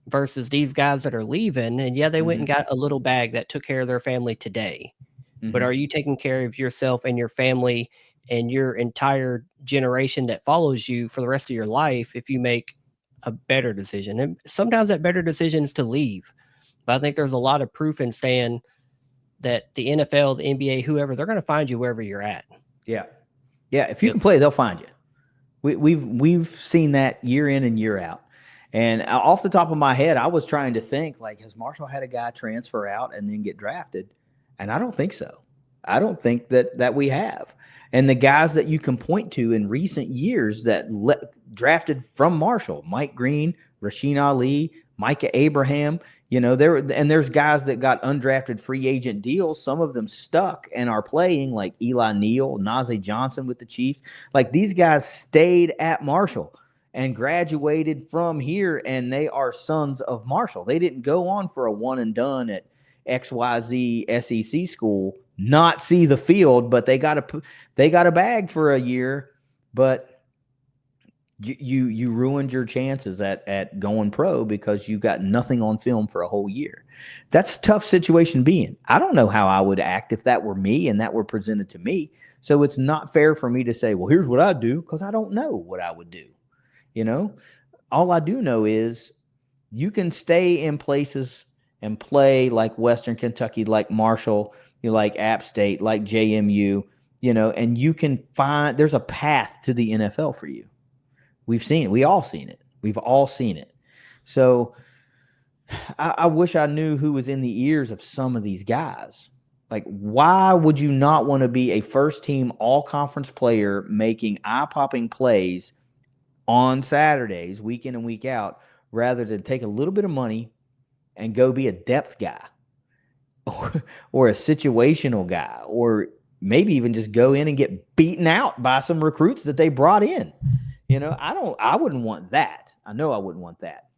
versus these guys that are leaving. And yeah, they went and got a little bag that took care of their family today. But are you taking care of yourself and your family and your entire generation that follows you for the rest of your life if you make a better decision? And sometimes that better decision is to leave. But I think there's a lot of proof in saying that the NFL, the NBA, whoever, they're going to find you wherever you're at. Yeah. Yeah. If you can play, they'll find you. We've seen that year in and year out. And off the top of my head, I was trying to think, like, has Marshall had a guy transfer out and then get drafted? And I don't think so. I don't think that we have. And the guys that you can point to in recent years that drafted from Marshall, Mike Green, Rasheen Ali, Micah Abraham, there's guys that got undrafted free agent deals. Some of them stuck and are playing, like Eli Neal, Najee Johnson with the Chiefs. Like, these guys stayed at Marshall and graduated from here, and they are sons of Marshall. They didn't go on for a one and done at XYZ SEC school, not see the field, but they got a bag for a year, but you ruined your chances at going pro because you got nothing on film for a whole year. That's a tough situation to be in. I don't know how I would act if that were me and that were presented to me. So it's not fair for me to say, well, here's what I'd do, because I don't know what I would do. All I do know is you can stay in places and play like Western Kentucky, like Marshall, like App State, like JMU, and you can find there's a path to the NFL for you. We've seen it. We all seen it. We've all seen it. So I wish I knew who was in the ears of some of these guys. Like, why would you not want to be a first-team all-conference player making eye-popping plays on Saturdays, week in and week out, rather than take a little bit of money and go be a depth guy or a situational guy, or maybe even just go in and get beaten out by some recruits that they brought in? I wouldn't want that. I know I wouldn't want that.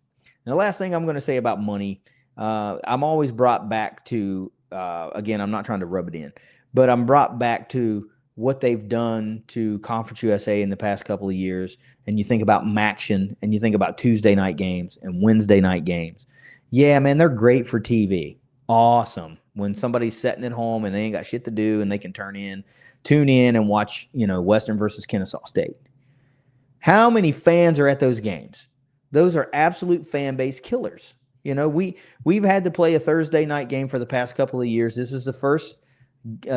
And the last thing I'm going to say about money, I'm always brought back to, again, I'm not trying to rub it in, but I'm brought back to what they've done to Conference USA in the past couple of years. And you think about Maction, and you think about Tuesday night games and Wednesday night games. Yeah, man, they're great for TV. Awesome. When somebody's sitting at home and they ain't got shit to do and they can tune in and watch, Western versus Kennesaw State. How many fans are at those games? Those are absolute fan base killers. We've had to play a Thursday night game for the past couple of years. This is the first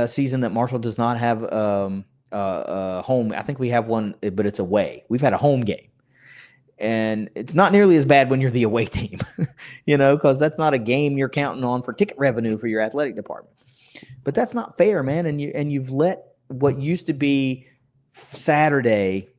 season that Marshall does not have home. I think we have one, but it's away. We've had a home game. And it's not nearly as bad when you're the away team, because that's not a game you're counting on for ticket revenue for your athletic department. But that's not fair, man. And you've let what used to be Saturday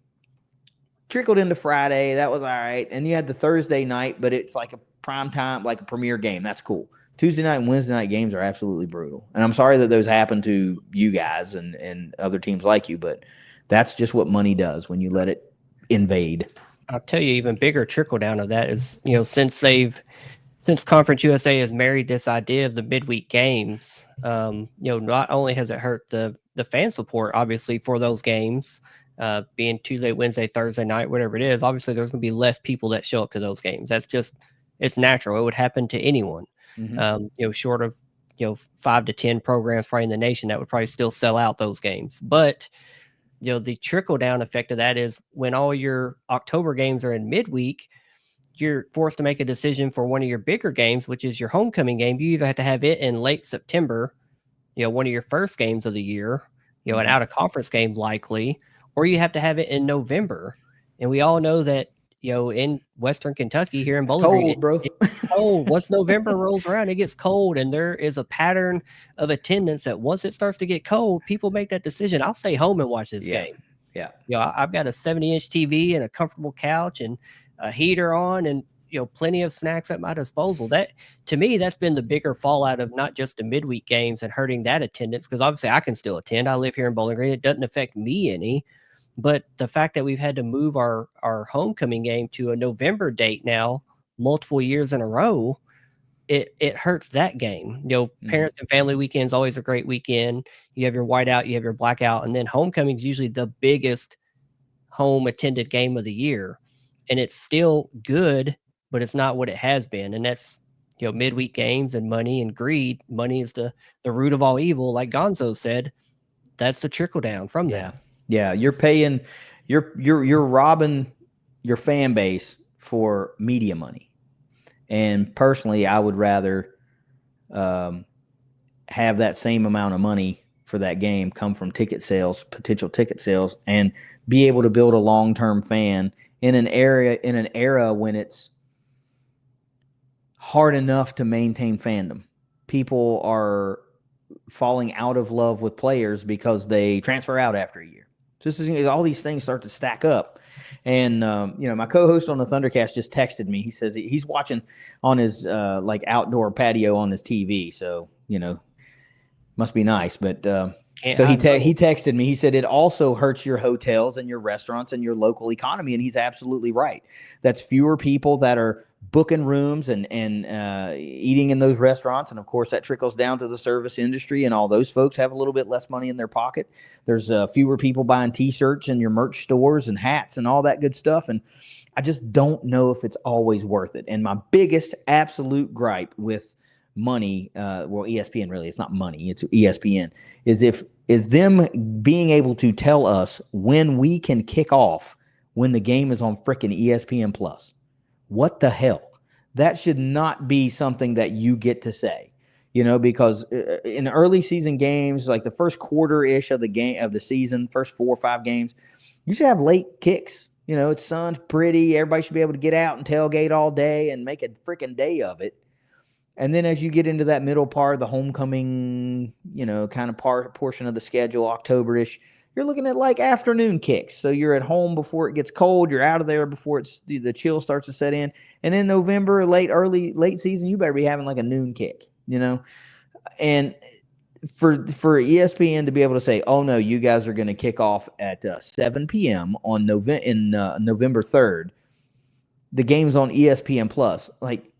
trickled into Friday. That was all right. And you had the Thursday night, but it's like a prime time, like a premier game. That's cool. Tuesday night and Wednesday night games are absolutely brutal. And I'm sorry that those happen to you guys and other teams like you, but that's just what money does when you let it invade. I'll tell you, even bigger trickle down of that is, since Conference USA has married this idea of the midweek games, not only has it hurt the fan support, obviously, for those games, being Tuesday, Wednesday, Thursday night, whatever it is, obviously there's going to be less people that show up to those games. That's just, it's natural. It would happen to anyone. Mm-hmm. Short of, 5 to 10 programs probably in the nation that would probably still sell out those games. But, the trickle down effect of that is when all your October games are in midweek, you're forced to make a decision for one of your bigger games, which is your homecoming game. You either have to have it in late September, one of your first games of the year, mm-hmm. an out of conference game likely, or you have to have it in November. And we all know that, in Western Kentucky here in Bowling Green, bro. It's cold. Once November rolls around, it gets cold, and there is a pattern of attendance that once it starts to get cold, people make that decision. I'll stay home and watch this game. Yeah. I've got a 70-inch TV and a comfortable couch and a heater on, and plenty of snacks at my disposal. That, to me, that's been the bigger fallout of not just the midweek games and hurting that attendance, because obviously I can still attend. I live here in Bowling Green. It doesn't affect me any. But the fact that we've had to move our homecoming game to a November date now, multiple years in a row, it hurts that game. Parents and family weekend's always a great weekend. You have your whiteout, you have your blackout, and then homecoming is usually the biggest home attended game of the year. And it's still good, but it's not what it has been. And that's, midweek games and money and greed. Money is the root of all evil, like Gonzo said. That's the trickle down from that. Yeah, you're paying, you're robbing your fan base for media money. And personally, I would rather have that same amount of money for that game come from ticket sales, potential ticket sales, and be able to build a long-term fan in an era when it's hard enough to maintain fandom. People are falling out of love with players because they transfer out after a year. Just all these things start to stack up. And my co-host on the Thundercast just texted me. He says he's watching on his like outdoor patio on his TV. So must be nice. But so he texted me. He said it also hurts your hotels and your restaurants and your local economy. And he's absolutely right. That's fewer people that are booking rooms and eating in those restaurants. And of course that trickles down to the service industry, and all those folks have a little bit less money in their pocket. There's fewer people buying t-shirts in your merch stores and hats and all that good stuff. And I just don't know if it's always worth it. And my biggest absolute gripe with money, ESPN, really, it's not money, it's ESPN, is them being able to tell us when we can kick off when the game is on frickin' ESPN Plus. What the hell? That should not be something that you get to say, because in early season games, like the first quarter-ish of the season, first 4 or 5 games, you should have late kicks. It's sun's pretty. Everybody should be able to get out and tailgate all day and make a freaking day of it. And then as you get into that middle part, the homecoming, kind of portion of the schedule, October-ish, you're looking at like afternoon kicks. So you're at home before it gets cold. You're out of there before the chill starts to set in. And in November, late season, you better be having like a noon kick, And for ESPN to be able to say, oh no, you guys are going to kick off at 7 p.m. on November 3rd. The game's on ESPN Plus. Like,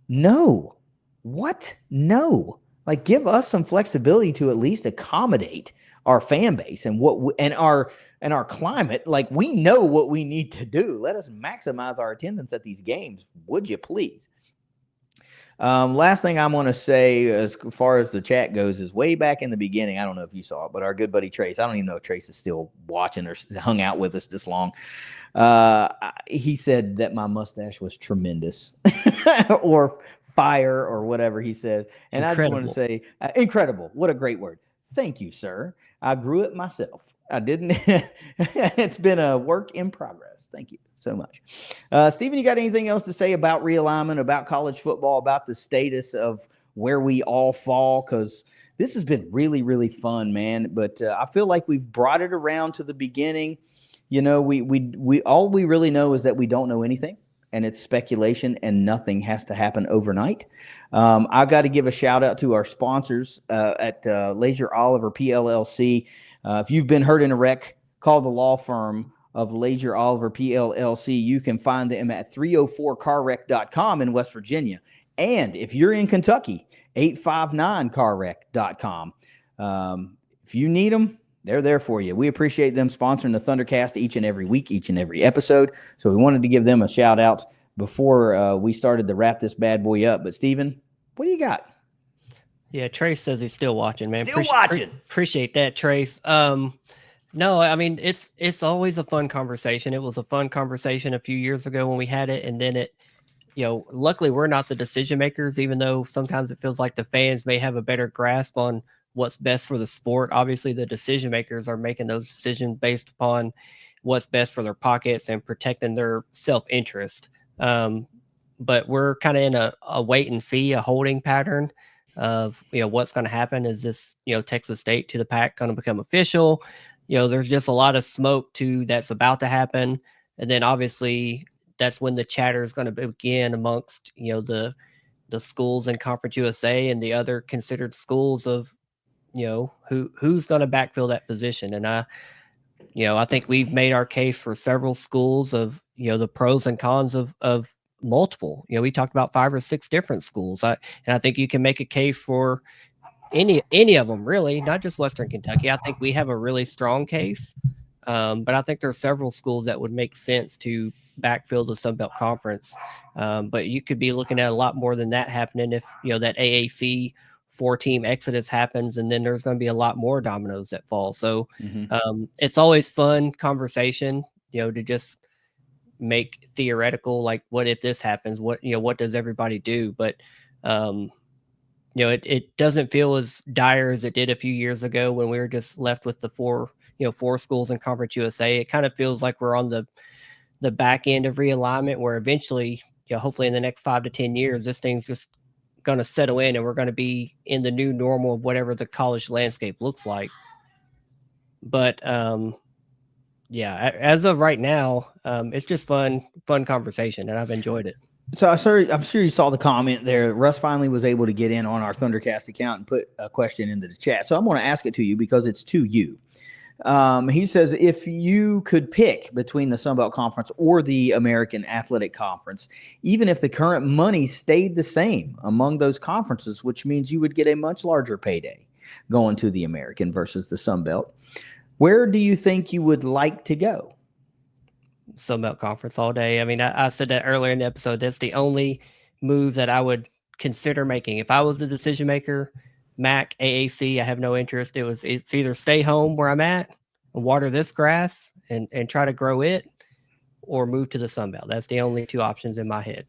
no. What? No. Like, give us some flexibility to at least accommodate our fan base and our climate. Like, we know what we need to do. Let us maximize our attendance at these games, would you please? Last thing I'm going to say as far as the chat goes is way back in the beginning, I don't know if you saw it, but our good buddy Trace, I don't even know if Trace is still watching or hung out with us this long. He said that my mustache was tremendous or fire or whatever he says. And incredible. I just want to say incredible. What a great word. Thank you, sir. I grew it myself. I didn't. It's been a work in progress. Thank you so much. Steven, you got anything else to say about realignment, about college football, about the status of where we all fall? Because this has been really, really fun, man. But I feel like we've brought it around to the beginning. We all we really know is that we don't know anything, and it's speculation, and nothing has to happen overnight. I've got to give a shout out to our sponsors at Leasure Oliver PLLC. If you've been hurt in a wreck, call the law firm of Leasure Oliver PLLC. You can find them at 304carwreck.com in West Virginia. And if you're in Kentucky, 859carwreck.com. If you need them, they're there for you. We appreciate them sponsoring the Thundercast each and every week, each and every episode. So we wanted to give them a shout out before we started to wrap this bad boy up. But Steven, what do you got? Yeah, Trace says he's still watching, man. Still watching. Appreciate that, Trace. No, I mean, it's always a fun conversation. It was a fun conversation a few years ago when we had it. And then luckily we're not the decision makers, even though sometimes it feels like the fans may have a better grasp on what's best for the sport. Obviously, the decision makers are making those decisions based upon what's best for their pockets and protecting their self-interest. But we're kind of in a wait and see, a holding pattern of, what's going to happen. Is this, Texas State to the Pac going to become official? There's just a lot of smoke that's about to happen. And then obviously that's when the chatter is going to begin amongst, the schools in Conference USA and the other considered schools of, who's going to backfill that position. And I think we've made our case for several schools of, the pros and cons of multiple. We talked about 5 or 6 different schools. And I think you can make a case for any of them, really, not just Western Kentucky. I think we have a really strong case. But I think there are several schools that would make sense to backfill the Sun Belt Conference. But you could be looking at a lot more than that happening if, that AAC 4-team exodus happens, and then there's going to be a lot more dominoes that fall. So it's always fun conversation, to just make theoretical, like, what if this happens? What does everybody do? But it doesn't feel as dire as it did a few years ago when we were just left with the four schools in Conference USA. It kind of feels like we're on the back end of realignment, where eventually, hopefully in the next 5 to 10 years, this thing's just going to settle in and we're going to be in the new normal of whatever the college landscape looks like. But as of right now, it's just fun conversation, and I've enjoyed it. So I'm sure you saw the comment there. Russ finally was able to get in on our ThunderCast account and put a question into the chat. So I'm going to ask it to you because it's to you. He says, if you could pick between the Sun Belt Conference or the American Athletic Conference, even if the current money stayed the same among those conferences, which means you would get a much larger payday going to the American versus the Sun Belt, where do you think you would like to go? Sun Belt Conference all day. I mean, I said that earlier in the episode. That's the only move that I would consider making. If I was the decision maker, MAC, AAC, I have no interest. It's either stay home where I'm at and water this grass and try to grow it, or move to the Sun Belt. That's the only two options in my head.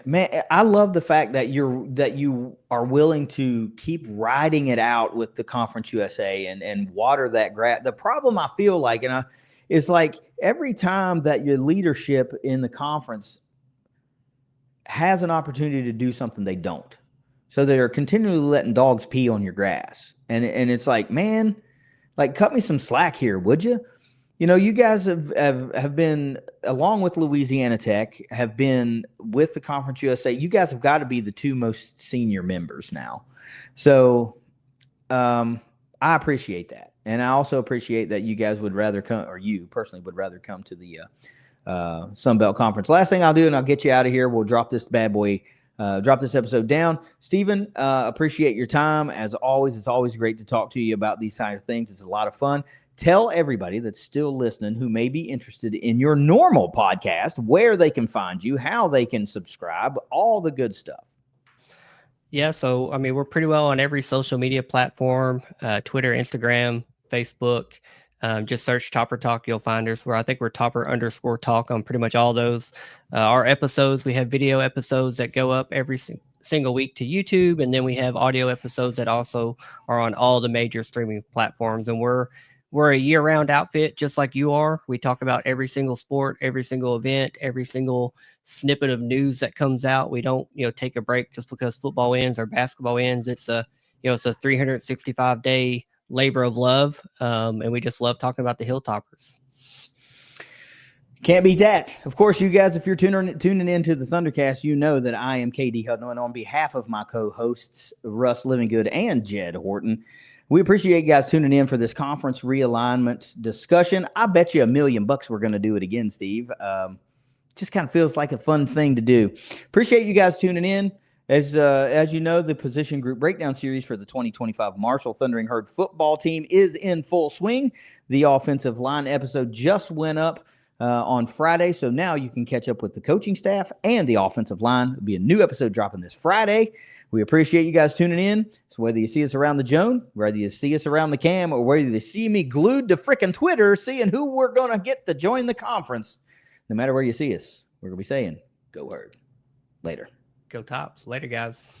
Man, I love the fact that you are willing to keep riding it out with the Conference USA and water that grass. The problem I feel like, is like every time that your leadership in the conference has an opportunity to do something, they don't. So they're continually letting dogs pee on your grass. And it's like, man, like, cut me some slack here, would you? You guys have been, along with Louisiana Tech, have been with the Conference USA. You guys have got to be the two most senior members now. So I appreciate that. And I also appreciate that you guys would rather come, or you personally would rather come to the Sun Belt Conference. Last thing I'll do, and I'll get you out of here, we'll drop this bad boy, drop this episode down. Steven, appreciate your time. As always, it's always great to talk to you about these kind of things. It's a lot of fun. Tell everybody that's still listening who may be interested in your normal podcast where they can find you, how they can subscribe, all the good stuff. Yeah, so I mean, we're pretty well on every social media platform, Twitter, Instagram, Facebook. Just search Topper Talk, you'll find us. Where I think we're Topper_Talk on pretty much all those. Our episodes, we have video episodes that go up every single week to YouTube, and then we have audio episodes that also are on all the major streaming platforms. And we're a year-round outfit, just like you are. We talk about every single sport, every single event, every single snippet of news that comes out. We don't, take a break just because football ends or basketball ends. It's a 365-day labor of love, and we just love talking about the Hilltoppers. Can't beat that. Of course, you guys, if you're tuning into the ThunderCast, you know that I am KD Hudnall, and on behalf of my co-hosts, Russ Livingood and Jed Horton, we appreciate you guys tuning in for this conference realignment discussion. I bet you $1 million we're going to do it again, Steve. Just kind of feels like a fun thing to do. Appreciate you guys tuning in. As you know, the position group breakdown series for the 2025 Marshall Thundering Herd football team is in full swing. The offensive line episode just went up on Friday, so now you can catch up with the coaching staff and the offensive line. There'll be a new episode dropping this Friday. We appreciate you guys tuning in. So whether you see us around the Joan, whether you see us around the cam, or whether you see me glued to frickin' Twitter seeing who we're going to get to join the conference, no matter where you see us, we're going to be saying, go Herd. Later. Go Tops. Later, guys.